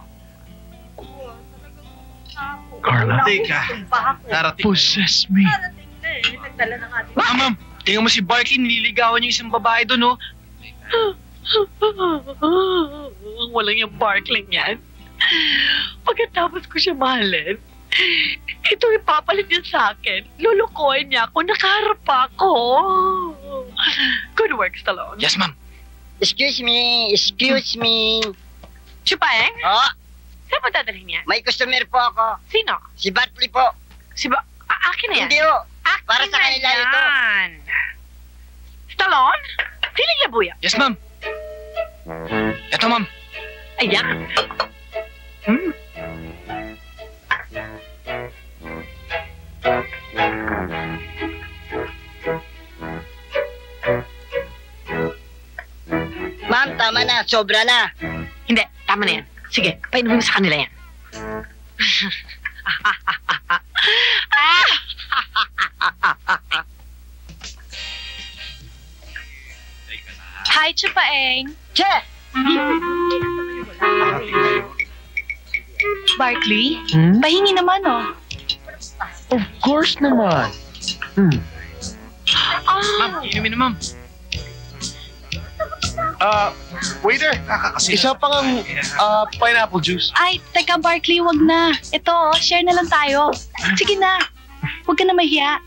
[SPEAKER 2] Carla,
[SPEAKER 9] Teka, darating.
[SPEAKER 2] possess me.
[SPEAKER 10] Nagdala ng ating...
[SPEAKER 9] Ma'am, tingnan mo si Barkley, nililigawan yung isang babae doon, oh.
[SPEAKER 1] Walang yung Barkling yan. Pagkatapos ko siya mahalin, ito ipapalit niya sa akin. Lulukoy niya ako. Nakaharap pa ako. Good work, Stallone.
[SPEAKER 9] Yes, ma'am.
[SPEAKER 3] Excuse me, excuse me.
[SPEAKER 1] Chupaeng?
[SPEAKER 3] Oh,
[SPEAKER 1] Saan mo dadalhin niya?
[SPEAKER 3] may customer po ako.
[SPEAKER 1] Sino?
[SPEAKER 3] Si Bartley po.
[SPEAKER 1] Akin na yan.
[SPEAKER 3] Hindi ho.
[SPEAKER 1] Akin
[SPEAKER 3] Para sa
[SPEAKER 1] na
[SPEAKER 3] kanila ito.
[SPEAKER 1] yan. Stallone? Siling labuya.
[SPEAKER 9] Yes, ma'am. Eto, ma'am.
[SPEAKER 1] Ayan.
[SPEAKER 3] Ma'am, tama na.
[SPEAKER 11] na, sobra na.
[SPEAKER 3] Hindi, tama na yan. Sige, painumin mo sa kanila yan.
[SPEAKER 5] Hi, Chupaeng.
[SPEAKER 11] Che!
[SPEAKER 5] Barkley,
[SPEAKER 2] Hmm?
[SPEAKER 5] pahingi naman, oh.
[SPEAKER 2] Of course naman.
[SPEAKER 7] Ma'am, inumin na ma'am.
[SPEAKER 2] Waiter, isa pang pineapple juice.
[SPEAKER 5] Ay, teka, Barkley, wag na. Ito, oh, share na lang tayo. Sige na. Huwag ka na mahiya.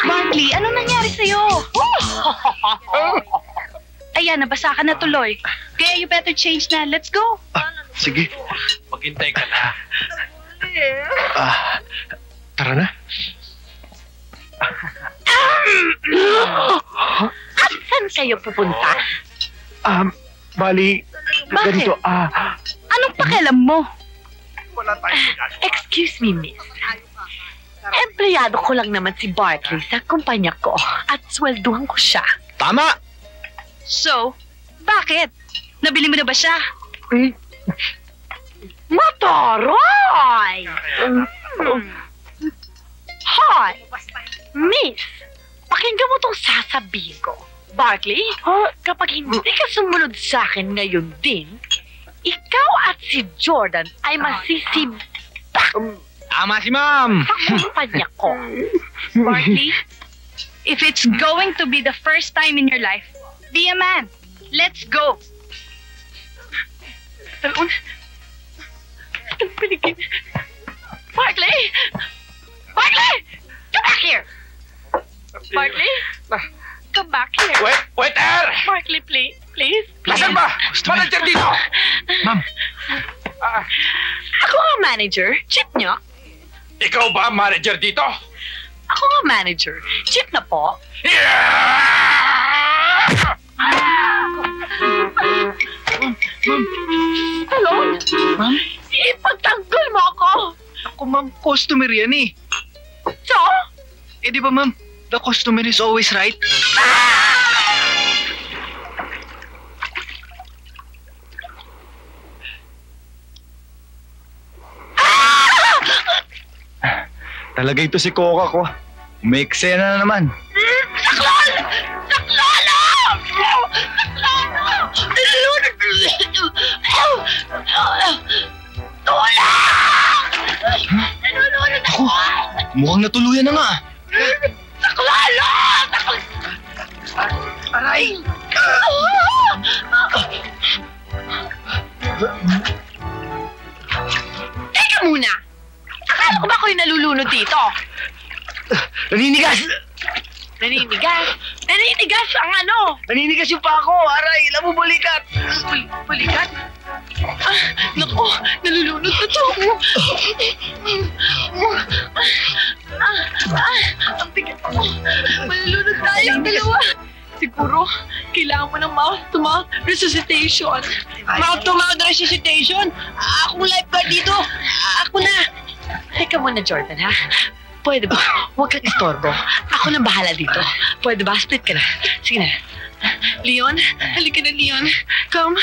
[SPEAKER 5] Barkley, anong nangyari sa'yo? Ayan, nabasa ka na tuloy. Kaya you better change na. Let's go.
[SPEAKER 2] Sige.
[SPEAKER 9] Maghintay ka na.
[SPEAKER 2] Tara na.
[SPEAKER 3] At saan kayo pupunta?
[SPEAKER 2] Bali,
[SPEAKER 3] Bakit?
[SPEAKER 2] ganito,
[SPEAKER 5] Anong pakialam mo?
[SPEAKER 3] Excuse me, miss. Empleyado ko lang naman si Barkley sa kumpanya ko at swelduhan ko siya.
[SPEAKER 2] tama!
[SPEAKER 5] So, bakit? Nabili mo na ba siya?
[SPEAKER 3] Motoroy! Hoy! Miss, pakinggan mo tong sasabihin ko. Barkley, kapag hindi ka sumunod sa akin ngayon din, ikaw at si Jordan ay masisibak
[SPEAKER 7] Tama si ma'am.
[SPEAKER 3] sa kumpanya ko.
[SPEAKER 5] Barkley, if it's going to be the first time in your life, be a man. Let's go.
[SPEAKER 3] Talon. Ang piligin. Barkley! Barkley! Come back here! Barkley? Come back here.
[SPEAKER 9] Waiter!
[SPEAKER 3] Barkley, please. Please.
[SPEAKER 9] Nasaan ba? Manager dito!
[SPEAKER 7] Ma'am.
[SPEAKER 3] Ako nga manager. Chip niyo.
[SPEAKER 9] Ikaw ba ang manager dito?
[SPEAKER 3] Ako nga manager. Chip na po. Talon!
[SPEAKER 7] Ma'am?
[SPEAKER 3] Ipagtanggol mo ako!
[SPEAKER 7] Ako ma'am, customer yan eh.
[SPEAKER 3] So?
[SPEAKER 7] Eh di ba ma'am, the customer is always right?
[SPEAKER 2] Talaga ito si Coca ko. May eksena na naman.
[SPEAKER 3] Saklol! Saklolo! Tulong!
[SPEAKER 2] Ako, mukhang natuluyan na nga.
[SPEAKER 3] Saklolo!
[SPEAKER 2] Aray!
[SPEAKER 3] Teka muna! Akala ko ba ako'y nalulunod dito?
[SPEAKER 2] Naninigas!
[SPEAKER 3] Naninigas? Naninigas ang ano?
[SPEAKER 2] Naninigas yung pa ako! Aray! Alam mo, balikat!
[SPEAKER 3] Balikat? Naku, nalulunod na to. Ang bigat ako. Malulunod tayo, dalawa. Siguro, kailangan mo ng mouth-to-mouth resuscitation.
[SPEAKER 11] Mouth-to-mouth resuscitation? Akong lifeguard dito. Ako na.
[SPEAKER 3] Teka muna, Jordan, ha? Pwede ba? Huwag kang istorbo. Ako na bahala dito. Pwede ba? Split ka na. Sige na. Leon, halika na, Leon. Come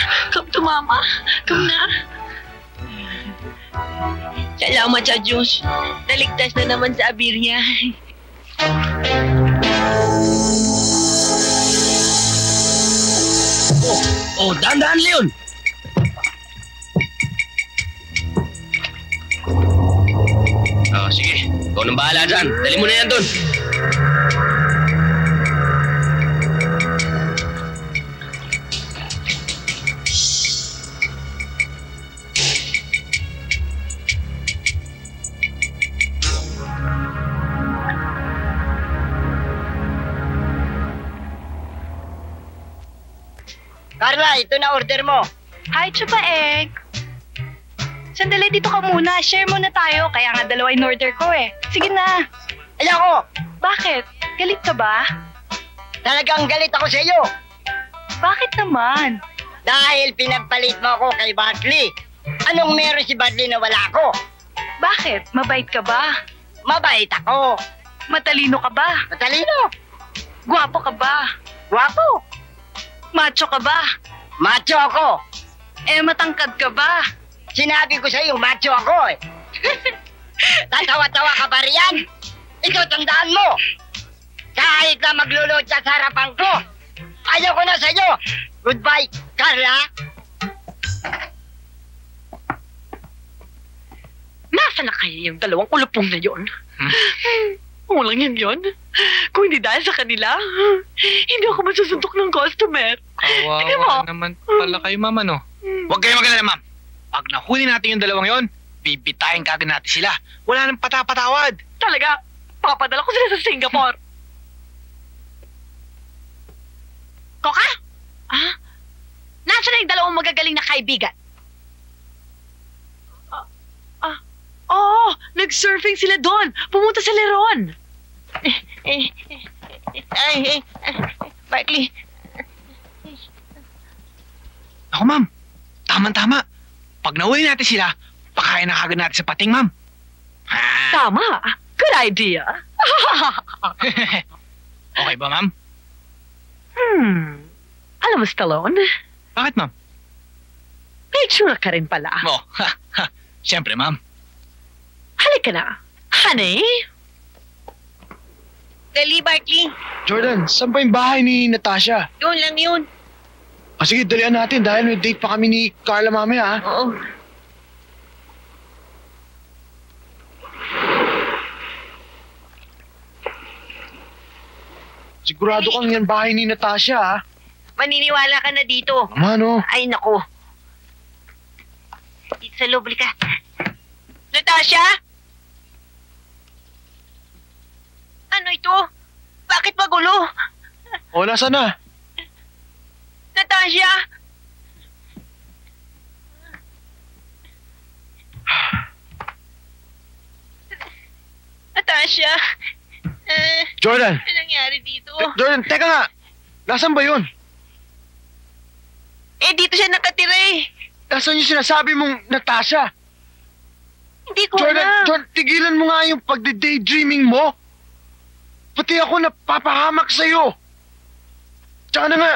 [SPEAKER 3] to mama. Come na.
[SPEAKER 11] Salamat sa Diyos. Naligtas na naman sa abirya. Oh, dahan-dahan, Leon. Sige. Ikaw nang bahala dyan. Dali mo na yan doon. Carla, ito na order mo.
[SPEAKER 5] Hi, Chupaeng. Sandali, dito ka muna. Share muna tayo. Kaya nga dalawa in order ko eh. Sige na.
[SPEAKER 11] Ayoko.
[SPEAKER 5] Bakit? Galit ka ba?
[SPEAKER 12] Talagang galit ako sa iyo.
[SPEAKER 5] Bakit naman?
[SPEAKER 12] Dahil pinagpalit mo ako kay Bartley. Anong meron si Bartley na wala ako?
[SPEAKER 5] Bakit? Mabait ka ba?
[SPEAKER 12] Mabait ako.
[SPEAKER 5] Matalino ka ba?
[SPEAKER 12] Matalino.
[SPEAKER 5] Gwapo ka ba?
[SPEAKER 12] Gwapo.
[SPEAKER 5] Macho ka ba?
[SPEAKER 12] Macho ako.
[SPEAKER 5] Matangkad ka ba?
[SPEAKER 12] Sinabi ko sa iyo, macho ako eh. Tatawa-tawa ka pa riyan? Ito, tandaan mo. Kahit na maglulot ka sa harapan ko, ayaw ko na sa iyo. Goodbye, Carla.
[SPEAKER 1] Nasaan na kaya yung dalawang ulupong na yon? Walang yan yun. Kung hindi dahil sa kanila, hindi ako masusuntok ng customer.
[SPEAKER 7] Kawawa naman pala kayo, ma'am, ano?
[SPEAKER 6] Huwag kayo magalala, ma'am. Pag nahuli natin yung dalawang yon, bibitayin kagad natin sila. Wala nang patapatawad.
[SPEAKER 1] Talaga, papadala ko sila sa Singapore. Koka? Ah? Nasaan na yung dalawang magagaling na kaibigan? Oo, nag-surfing sila doon. Pumunta sa Leron.
[SPEAKER 12] Bartley.
[SPEAKER 6] Ako, ma'am. Tama-tama. Pag nahuli natin sila, pakain na kagad natin sa pating, ma'am.
[SPEAKER 1] Tama. Good idea.
[SPEAKER 6] Okay ba, ma'am?
[SPEAKER 1] Alam mo, Stallone,
[SPEAKER 6] Bakit, ma'am?
[SPEAKER 1] may tsura ka rin pala.
[SPEAKER 6] Oh, siyempre, ma'am.
[SPEAKER 1] Halika na. Honey?
[SPEAKER 12] Dali, Bartley.
[SPEAKER 2] Jordan, saan ba yung bahay ni Natasha?
[SPEAKER 12] Doon lang yun.
[SPEAKER 2] Sige, dalian natin dahil may date pa kami ni Carla mamaya, ha?
[SPEAKER 12] Oo.
[SPEAKER 2] Sigurado kang yan bahay ni Natasha, ha?
[SPEAKER 12] Maniniwala ka na dito.
[SPEAKER 2] Mano?
[SPEAKER 12] Ay, naku. Dito sa loob ka. Natasha? Ano ito? Bakit magulo?
[SPEAKER 2] O, nasaan na?
[SPEAKER 12] Natasha? Natasha?
[SPEAKER 2] Jordan!
[SPEAKER 12] Ano nangyari dito?
[SPEAKER 2] Jordan, teka nga! Nasaan ba yun?
[SPEAKER 12] Dito siya nakatira eh.
[SPEAKER 2] Nasaan yung sinasabi mong Natasha?
[SPEAKER 12] Hindi ko
[SPEAKER 2] Jordan,
[SPEAKER 12] alam.
[SPEAKER 2] Jordan, tigilan mo nga yung pagde-daydreaming mo. Pati ako napapahamak sa'yo. Tsaka na nga.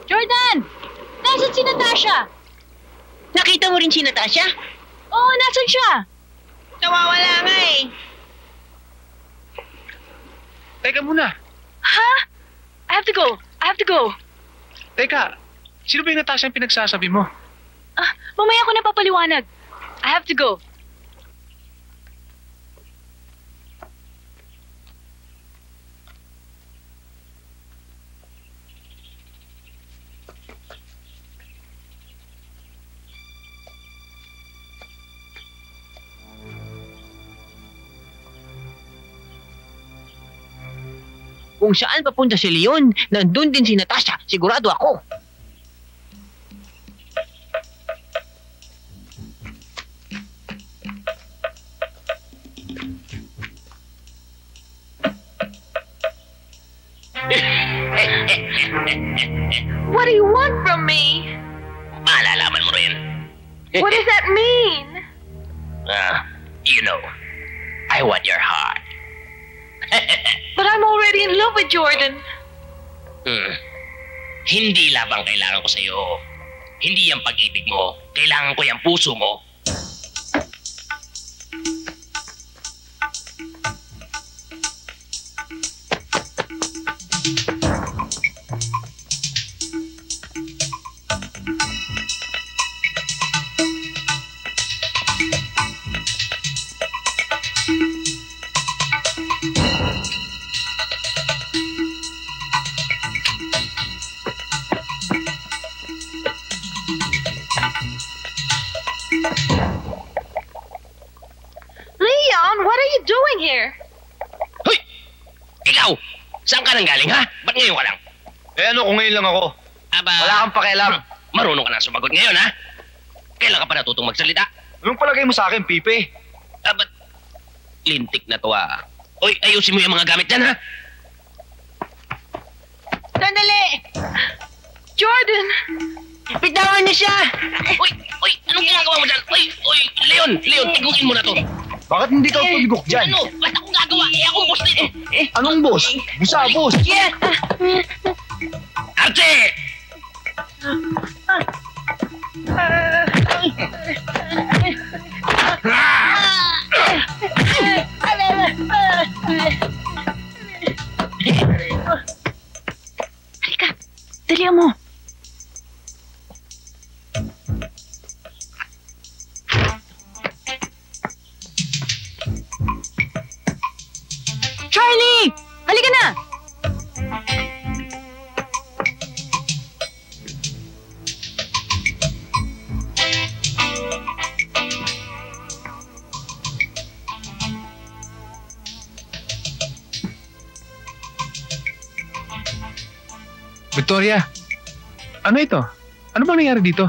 [SPEAKER 5] Jordan! Nasaan si Natasha?
[SPEAKER 12] Nakita mo rin si Natasha?
[SPEAKER 5] Oo, nasaan siya?
[SPEAKER 12] Nawawala nga eh.
[SPEAKER 7] Teka muna.
[SPEAKER 5] Ha? I have to go. I have to go.
[SPEAKER 7] Teka, sino ba yung Natasha ang pinagsasabi mo?
[SPEAKER 5] Mamaya ko na papaliwanag. I have to go.
[SPEAKER 3] Kung saan papunta si Leon, nandun din si Natasha. Sigurado ako.
[SPEAKER 1] What do you want from me?
[SPEAKER 6] Malalaman mo rin.
[SPEAKER 1] What does that mean?
[SPEAKER 6] You know, I want your heart.
[SPEAKER 1] But I'm already in love with Jordan.
[SPEAKER 6] Hindi labang kailangan ko sa'yo. Hindi yung pag-ibig mo. Kailangan ko yung puso mo.
[SPEAKER 1] Leon, what are you doing here?
[SPEAKER 6] Hoy! Ikaw!
[SPEAKER 13] saan ka nang galing, ha? Ba't ngayon ka lang?
[SPEAKER 6] Eh ano kung ngayon lang ako?
[SPEAKER 13] Aba,
[SPEAKER 6] Wala kang pakialam.
[SPEAKER 13] marunong ka na sumagot ngayon, ha? Kailan ka pa natutong magsalita?
[SPEAKER 6] Anong palagay mo sa akin, Pipe?
[SPEAKER 13] Ba't lintik na to, ha? Oy, ayusin mo yung mga gamit dyan, ha?
[SPEAKER 3] Sandali!
[SPEAKER 1] Jordan!
[SPEAKER 3] Bitawan niyo siya!
[SPEAKER 13] Uy, anong ginagawa mo dyan? Uy, Leon, tiguin mo na to.
[SPEAKER 6] Bakit hindi ka tumigok dyan?
[SPEAKER 13] Ano? Ba't akong gagawa? Akong boss dito.
[SPEAKER 6] Anong boss? Busa, boss!
[SPEAKER 3] Yeah!
[SPEAKER 13] Archie!
[SPEAKER 1] Halika, dalihan mo. Charlie! Halika na!
[SPEAKER 7] Victoria, ano ito? Ano bang nangyari dito?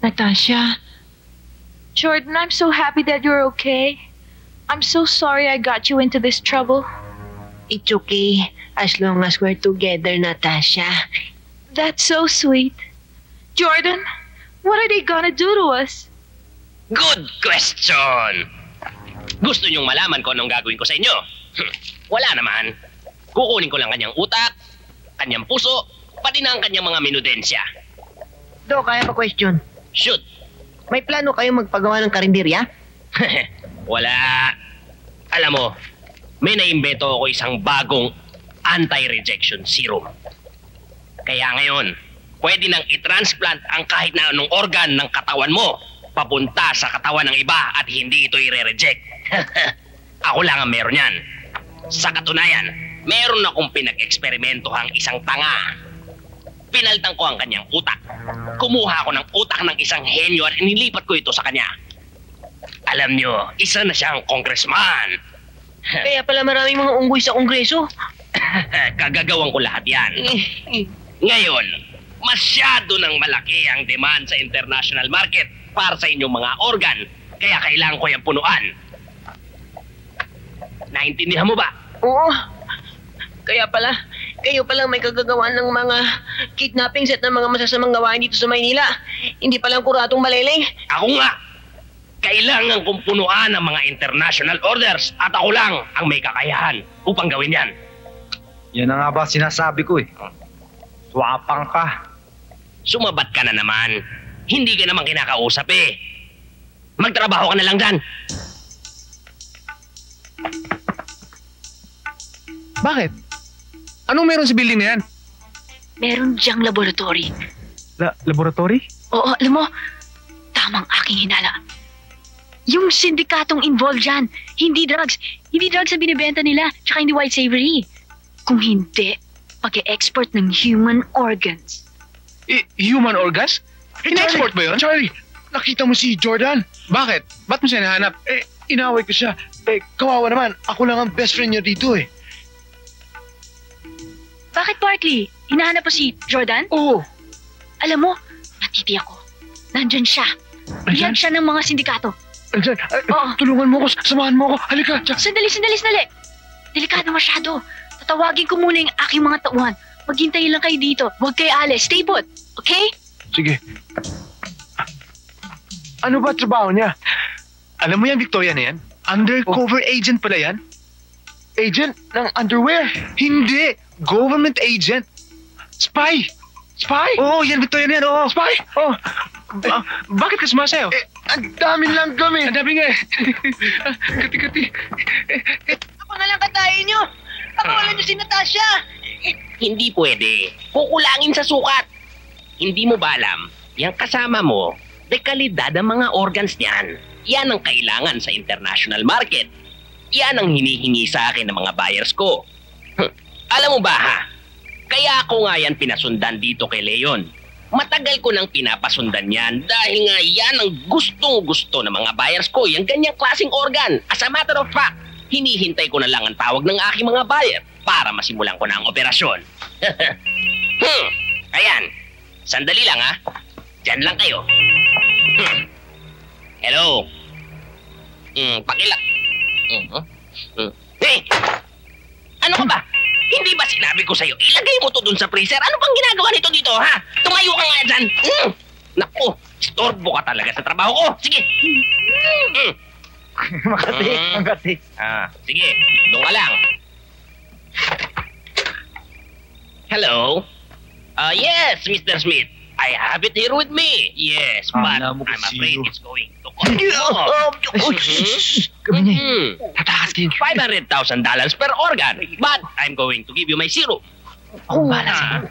[SPEAKER 1] Natasha. Jordan, I'm so happy that you're okay. I'm so sorry I got you into this trouble.
[SPEAKER 3] It's okay, as long as we're together, Natasha.
[SPEAKER 1] That's so sweet. Jordan, what are they gonna do to us?
[SPEAKER 13] Good question! Gusto niyong malaman kung anong gagawin ko sa inyo? Wala naman. Kukunin ko lang kanyang utak, kanyang puso, pati na ang kanyang mga minudensya.
[SPEAKER 3] Do, kaya pa question.
[SPEAKER 13] Shoot!
[SPEAKER 3] May plano kayo magpagawa ng karinderya?
[SPEAKER 13] Wala. Alam mo, may naimbento ako isang bagong anti-rejection serum. Kaya ngayon, pwede nang i-transplant ang kahit na anong organ ng katawan mo papunta sa katawan ng iba at hindi ito i-reject. Ako lang ang meron yan. Sa katunayan, meron akong pinag-eksperimentohang isang tanga. Pinaltan ko ang kanyang utak. Kumuha ako ng utak ng isang henyo at inilipat ko ito sa kanya. Alam nyo, isa na siyang congressman.
[SPEAKER 3] Kaya pala maraming mga unggoy sa kongreso.
[SPEAKER 13] Kagagawan ko lahat yan. Ngayon, masyado nang malaki ang demand sa international market para sa inyong mga organ. Kaya kailangan ko yung punuan. Naintindihan mo ba?
[SPEAKER 3] Oo. Kaya pala, kayo palang may kagagawa ng mga kidnappings at ng mga masasamang gawain dito sa Maynila. Hindi palang kuratong maleleng.
[SPEAKER 13] Ako nga. Kailangan kong punuan ang mga international orders at ako lang ang may kakayahan upang gawin yan.
[SPEAKER 6] Yan na nga ba sinasabi ko eh. Swapang ka.
[SPEAKER 13] Sumabat ka na naman. Hindi ka naman kinakausap eh. Magtrabaho ka na lang dyan.
[SPEAKER 7] Bakit? Anong meron sa building na yan?
[SPEAKER 1] Meron diyang laboratory.
[SPEAKER 7] Laboratory?
[SPEAKER 1] Oo, alam mo, tamang aking hinala. Yung sindikatong involved dyan, hindi drugs. Hindi drugs ang binibenta nila, tsaka hindi white savory. Kung hindi, pag-export ng human organs.
[SPEAKER 7] Human organs? In-export ba yun?
[SPEAKER 2] Charlie, nakita mo si Jordan?
[SPEAKER 7] Bakit? Ba't mo siya nahanap?
[SPEAKER 2] Inaway ko siya. Kawawa naman. Ako lang ang best friend niya dito eh.
[SPEAKER 1] Bakit, Barkley? Hinahanap mo si Jordan?
[SPEAKER 2] Oo.
[SPEAKER 1] Alam mo, natiti ako. Nandyan siya. Yan siya ng mga sindikato.
[SPEAKER 2] Andyan. Tulungan mo ako. Samahan mo ako. Halika.
[SPEAKER 1] Sandali. Delikado masyado. Tatawagin ko muna yung aking mga tauhan. Maghintay lang kayo dito. Huwag kayo alis. Stay put. Okay?
[SPEAKER 2] Sige. Ano ba trabaho niya?
[SPEAKER 7] Alam mo yan, Victoria na yan? Undercover agent pala yan.
[SPEAKER 2] Agent ng underwear?
[SPEAKER 7] Hindi. Government agent.
[SPEAKER 2] Spy?
[SPEAKER 7] Oo, yan, Victoria na yan. Oo.
[SPEAKER 2] Spy?
[SPEAKER 7] Oo. Bakit ka sumasayaw?
[SPEAKER 2] Ang dami lang kami.
[SPEAKER 7] Ang dami nga eh. Kati-kati.
[SPEAKER 3] Ako na lang katayin nyo. Pakawalan nyo si Natasha.
[SPEAKER 13] Hindi pwede. Kukulangin sa sukat. Hindi mo ba alam, yung kasama mo, de kalidad ang mga organs niyan. Yan ang kailangan sa international market. Yan ang hinihingi sa akin ng mga buyers ko. Alam mo ba ha? Kaya ako nga yan pinasundan dito kay Leon. Matagal ko nang pinapasundan yan dahil nga yan ang gustong-gusto ng mga buyers ko, yung ganyang klaseng organ. As a matter of fact, hinihintay ko na lang ang tawag ng aking mga buyer para masimulan ko na ang operasyon. Ayan, sandali lang ha. Diyan lang kayo. Hello. Pakilak. Hey! Ano ka ba? Hindi ba sinabi ko sa'yo, ilagay mo to dun sa freezer? Ano bang ginagawa nito dito, ha? Tumayo ka nga dyan. Naku, istorbo ka talaga sa trabaho ko. Sige.
[SPEAKER 6] Makati.
[SPEAKER 13] Sige, doon ka lang. Hello? Yes, Mr. Smith. I have it here with me. Yes, but I'm afraid it's going to cost you.
[SPEAKER 2] Tatakas kayo.
[SPEAKER 13] $500,000 per organ. But I'm going to give you my serum.
[SPEAKER 2] Ako bala sa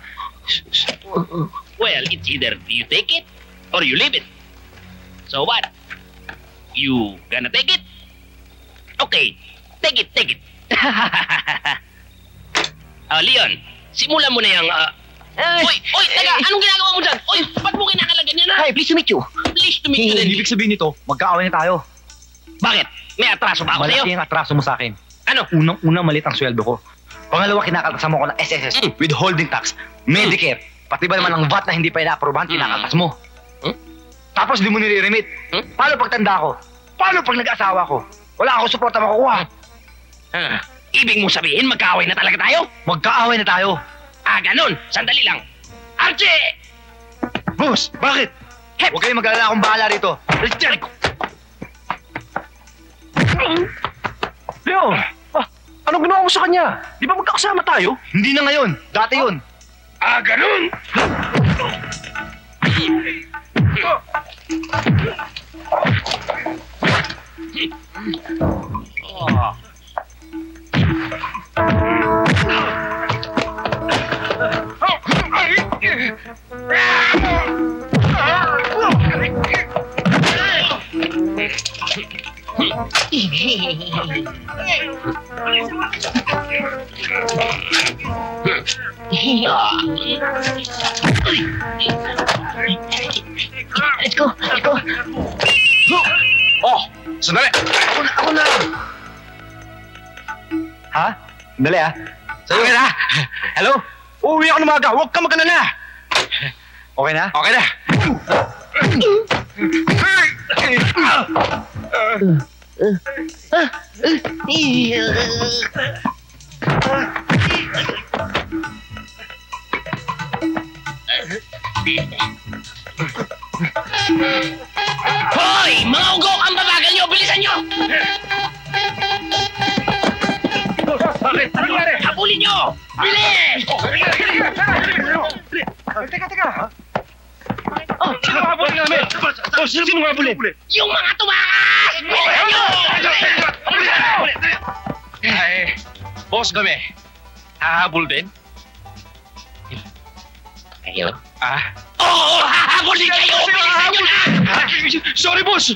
[SPEAKER 13] Well, it's either you take it or you leave it. So what? You gonna take it? Okay, take it. Leon, simulan mo na yung... Oy, taga, anong ginagawa mo dyan? Oy, ba't mo kinakalagan yan, ha?
[SPEAKER 6] Hi, pleased to meet you.
[SPEAKER 13] Pleased to meet you din.
[SPEAKER 6] Ibig sabihin nito, magkaaway na tayo.
[SPEAKER 13] Bakit? May atraso ba ako sa'yo?
[SPEAKER 6] Malaki ang atraso mo sa akin.
[SPEAKER 13] Ano?
[SPEAKER 6] Unang-unang malit ang sweldo ko. Pangalawa, kinakaltasan mo ko ng SSS, withholding tax, Medicare, pati ba naman ang VAT na hindi pa inaaprobahan, kinakaltas mo. Tapos di mo nire-remit. Paano pag tanda ko? Paano pag nag-asawa ko? Wala akong suporta makukuha.
[SPEAKER 13] Ibig mo sabihin, magkaaway na talaga tayo?
[SPEAKER 6] Magkaaway na tayo.
[SPEAKER 13] Ganun. Sandali lang. Archie!
[SPEAKER 6] Boss, bakit? Huwag kayong mag-alala, akong bahala rito.
[SPEAKER 2] Leo! Anong ginawa mo sa kanya? Di ba magkakasama tayo?
[SPEAKER 6] Hindi na ngayon. Dati yun.
[SPEAKER 13] Ganun!
[SPEAKER 3] Let's go.
[SPEAKER 6] Oh, sandali. Ako na. Ha? Sandali Sa'yo. Okay na. Hello? Uuwi ako ng maga. Huwag ka mag-alala. Okay na? Okay na.
[SPEAKER 13] Hoy! Mga ugok! Ang babagal nyo! Bilisan nyo!
[SPEAKER 6] Bakit? Ano nangyari?
[SPEAKER 13] Habulin nyo! Bilis!
[SPEAKER 6] Teka. Sino nga habulin namin? Sino nga habulin?
[SPEAKER 13] Yung mga tumakas! Bilisan nyo!
[SPEAKER 6] Boss kami. Hahabol din?
[SPEAKER 13] Kayo?
[SPEAKER 6] Oo!
[SPEAKER 13] Hahabol din kayo! Bilisan nyo na!
[SPEAKER 6] Sorry, boss!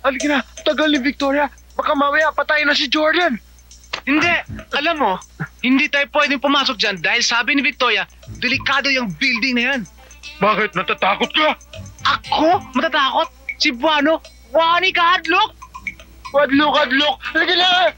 [SPEAKER 2] Halika na, tagal ni Victoria. Baka mamaya patayin na si Jordan.
[SPEAKER 7] Hindi. Alam mo, hindi tayo pwedeng pumasok dyan dahil sabi ni Victoria, delikado yung building na yan.
[SPEAKER 8] Bakit natatakot ka?
[SPEAKER 7] Ako? Matatakot? Si Buano? Wani kahadlok?
[SPEAKER 2] Kadlok. Halika na!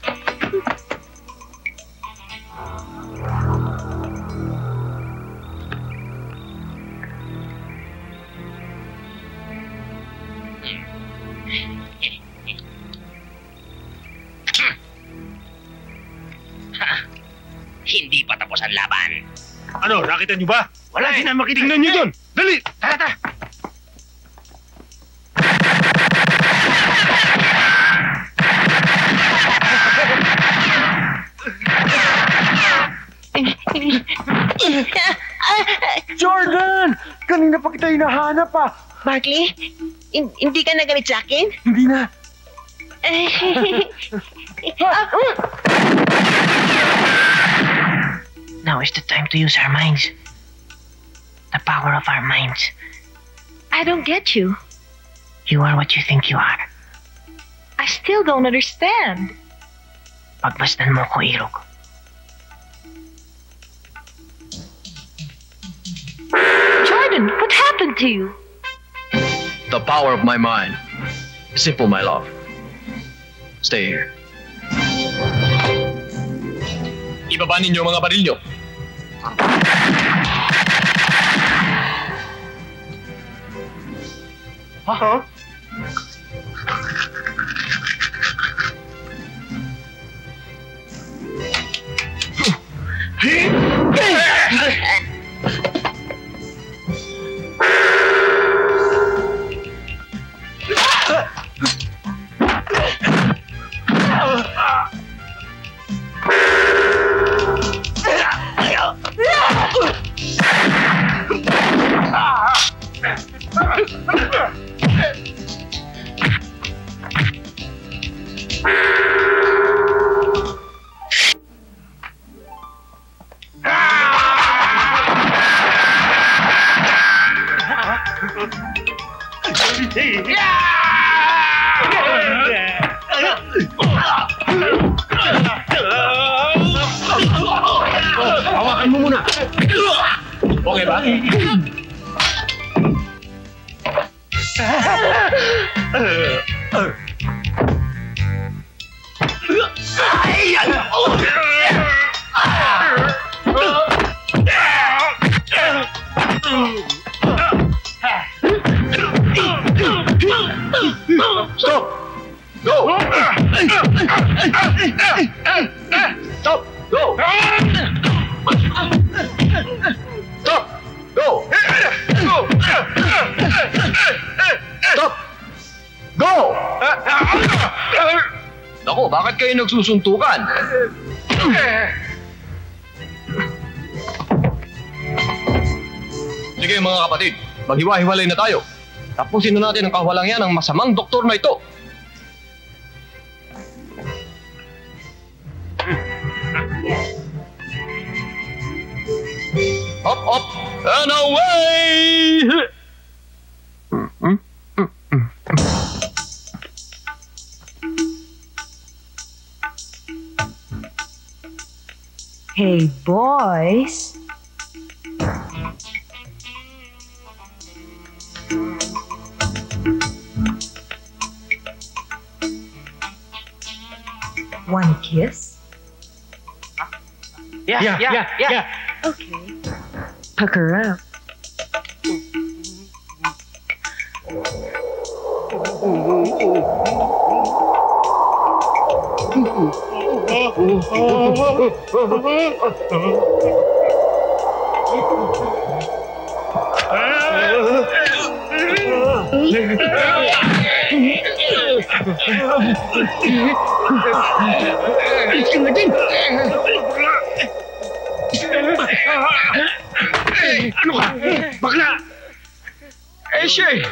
[SPEAKER 13] Hindi pa tapos ang laban.
[SPEAKER 8] Ano, nakita niyo ba?
[SPEAKER 6] Wala din na makita.
[SPEAKER 8] Tingnan niyo doon! Dali!
[SPEAKER 6] Tara.
[SPEAKER 2] Jordan! Kanina pa kita hinahanap
[SPEAKER 3] Barkley, hindi ka nagalit sa akin?
[SPEAKER 2] Hindi na.
[SPEAKER 3] Now is the time to use our minds. power of our minds.
[SPEAKER 10] I don't get you.
[SPEAKER 3] You are what you think you are.
[SPEAKER 10] I still don't understand.
[SPEAKER 3] Pagmasdan mo ko, Irog.
[SPEAKER 10] Jordan, what happened to you?
[SPEAKER 14] The power of my mind. Simple, my love. Stay here. Ibaba ninyo mga baril nyo.
[SPEAKER 2] Huh?
[SPEAKER 14] Hawakan mo muna. Okay ba?
[SPEAKER 2] Stop! Go! Stop! Go! Stop! Go! Stop! Go!
[SPEAKER 14] Naku, bakit kayo nagsusuntukan? Sige mga kapatid, maghiwa-hiwalay na tayo. Tapusin na natin ang kawalang yan ng masamang doktor na ito. Up, up, and away!
[SPEAKER 10] Hey, boys. Want a kiss?
[SPEAKER 6] Yeah.
[SPEAKER 10] Okay. Pucker up.
[SPEAKER 2] Ano ka? Bakla! Eh, siya eh!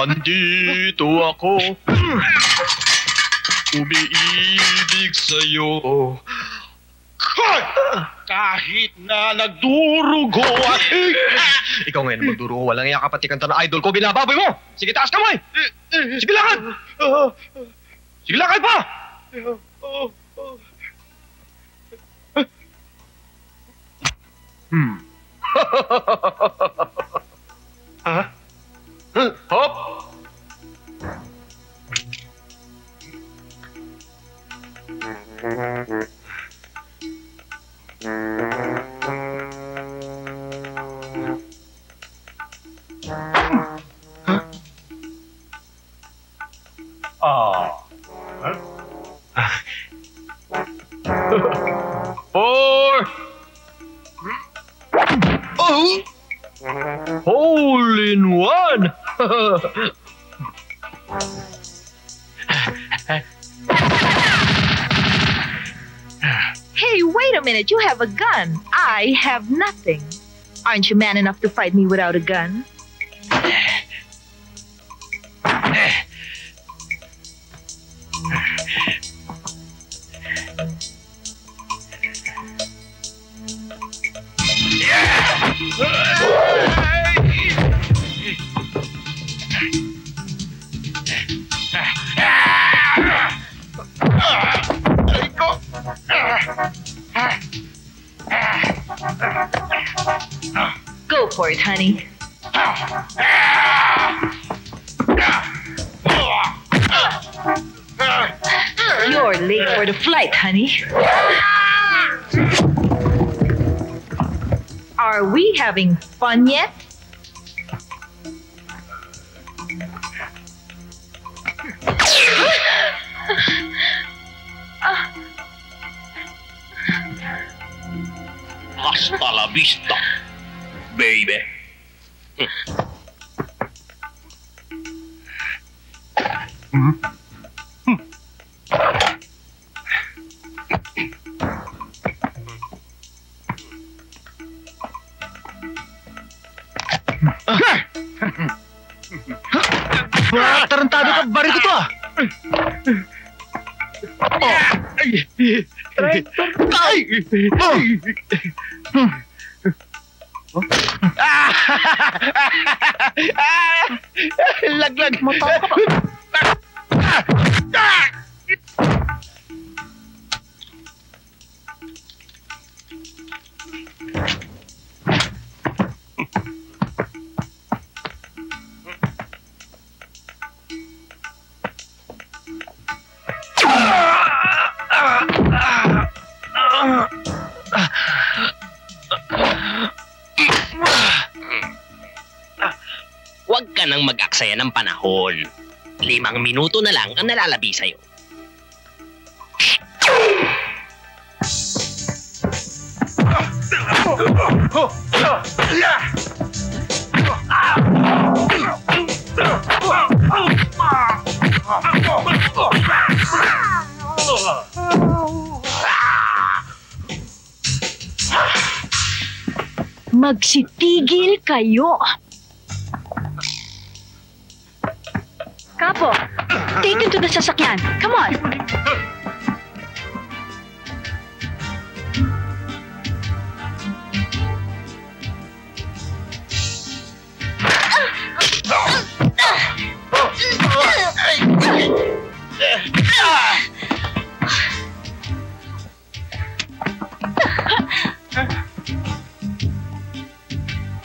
[SPEAKER 14] Nandito ako, umiibig sa'yo.
[SPEAKER 2] Kahit na nagdurugo at...
[SPEAKER 14] Ikaw ngayon magdurugo, walang iya kapati kanta na idol ko, binababoy mo! Sige, taas kamay! Sige, lakad! Sige, lakad pa!
[SPEAKER 13] Four. Oh! Hole in one!
[SPEAKER 10] Hey, wait a minute. You have a gun. I have nothing. Aren't you man enough to fight me without a gun? Go for it, honey. You're late for the flight, honey. Are we having fun yet?
[SPEAKER 13] Hasta la vista, baby.
[SPEAKER 14] Tarantado ka, baril ko to ah!
[SPEAKER 11] Laglag.
[SPEAKER 10] Matawa ka ba?
[SPEAKER 13] Huwag ka nang mag-aksaya ng panahon. 5 minuto na lang ang nalalabi sa'yo.
[SPEAKER 5] Magsitigil kayo. Kapo, take him to the sasakyan. Come on.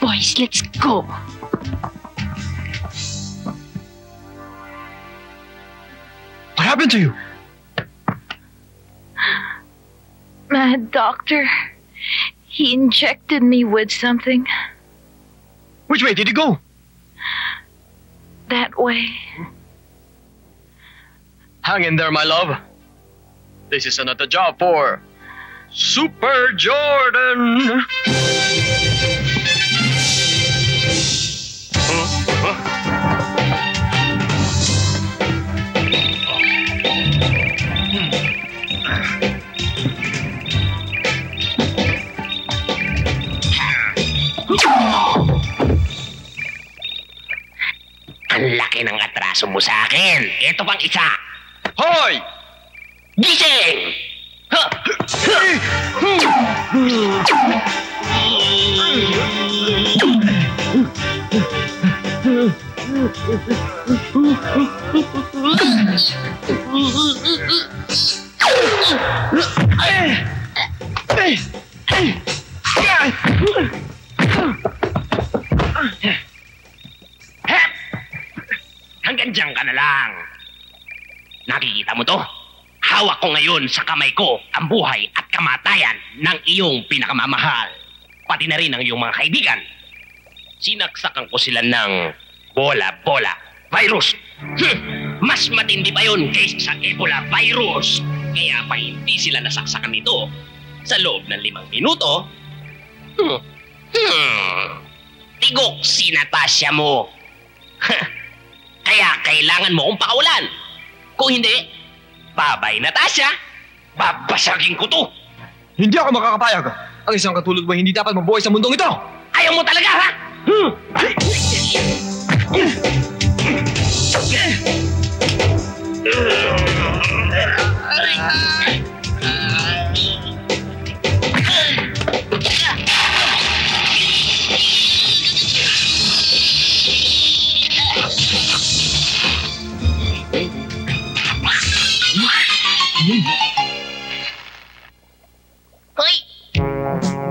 [SPEAKER 5] Boys, let's go.
[SPEAKER 14] What happened to you?
[SPEAKER 10] Mad doctor. He injected me with something.
[SPEAKER 14] Which way did you go?
[SPEAKER 10] That way.
[SPEAKER 14] Hang in there, my love. This is another job for Super Jordan.
[SPEAKER 13] Ang laki ng atraso mo sa akin. Ito pang isa.
[SPEAKER 14] Hoy!
[SPEAKER 13] Gising! Hanggang dyan ka na lang. Nakikita mo to? Hawak ko ngayon sa kamay ko ang buhay at kamatayan ng iyong pinakamamahal. Pati na rin ang iyong mga kaibigan. sinaksakan ko sila ng bola-bola virus. Mas matindi pa yun kaysa sa Ebola virus. Kaya pa hindi sila nasaksakan nito. Sa loob ng 5 minuto, tigok si Natasha mo. Kaya kailangan mo kong pakawalan. Kung hindi, babay Natasha, babasagin ko to.
[SPEAKER 14] Hindi ako makakapayag. Ang isang katulad mo hindi dapat mabuhay sa mundong ito.
[SPEAKER 13] Ayaw mo talaga, ha?
[SPEAKER 12] Hoy!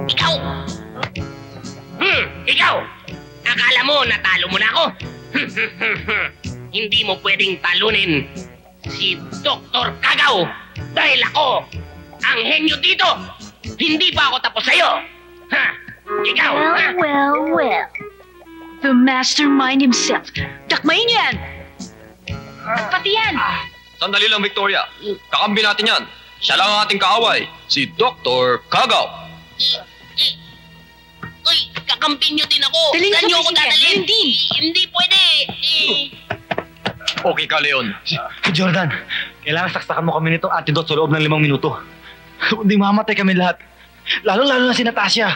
[SPEAKER 12] Ikaw!
[SPEAKER 13] Ikaw! Akala mo natalo mo na ako? Hindi mo pwedeng talunin si Dr. Kagaw dahil ako ang henyo dito. Hindi pa ako tapos sa'yo. Ha? Ikaw!
[SPEAKER 5] Well. The mastermind himself. Dakmain yan! Pati yan!
[SPEAKER 14] Sandali lang, Victoria. Kakambi natin yan. Siya lang ang ating kaaway, si Dr. Kagaw.
[SPEAKER 13] Uy, kakampin nyo din ako.
[SPEAKER 5] Dali,
[SPEAKER 13] Saan nyo ako
[SPEAKER 5] sige,
[SPEAKER 13] dadalhin?
[SPEAKER 5] hindi.
[SPEAKER 13] Hindi pwede.
[SPEAKER 14] Okay ka, Leon.
[SPEAKER 6] Jordan, kailangan saksakan mo kami nitong antidote sa loob ng 5 minuto. Hindi mamatay kami lahat. Lalo-lalo na si Natasha.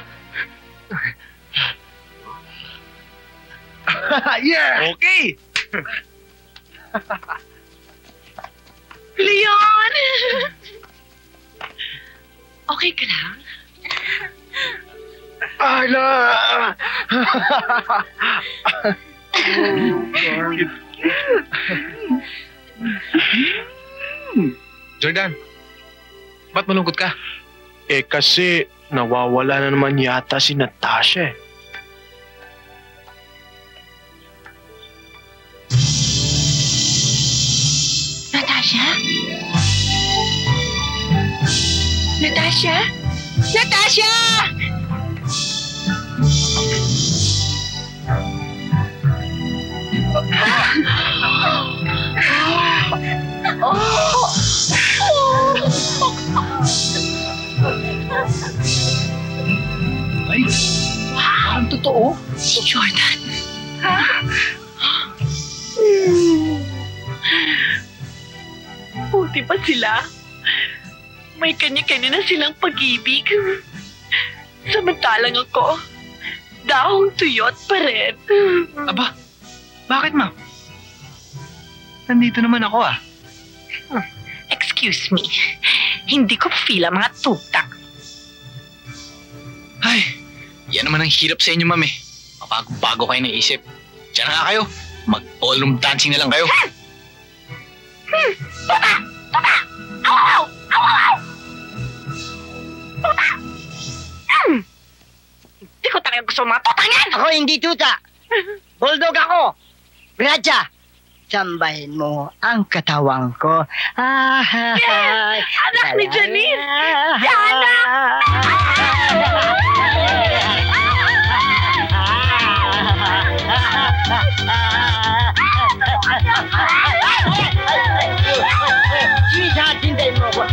[SPEAKER 9] Yeah!
[SPEAKER 6] Okay!
[SPEAKER 1] Leon! Okay ka lang?
[SPEAKER 2] Ayla!
[SPEAKER 7] Jordan, ba't malungkot ka?
[SPEAKER 2] Eh kasi nawawala na naman yata si Natasha eh.
[SPEAKER 1] Natasha? Natasha? Natasha!
[SPEAKER 6] Ay, parang totoo.
[SPEAKER 1] Si Jordan. Buti pa sila. May kanya-kanya na silang pag-ibig. Samantalang ako, dahong tuyot pa rin.
[SPEAKER 6] Aba, bakit ma? Nandito naman ako ah.
[SPEAKER 1] Excuse me, hindi ko feel ang mga tutak.
[SPEAKER 6] Ay, yan naman ang hirap sa inyo, ma'am eh. Mabago-bago kayo ng isip. Diyan na nga kayo. Mag-ballroom dancing na lang kayo.
[SPEAKER 1] Tuta! Tuta! Aw! Aw! Aw! Aw! Tuta! Hindi ko talaga gusto mga tutang yan!
[SPEAKER 12] Ako hindi tuta. Bulldog ako. Braja, sambahin mo ang katawang ko.
[SPEAKER 1] Anak ni Janine! Yana!
[SPEAKER 12] Sweetheart, hintayin mo ko.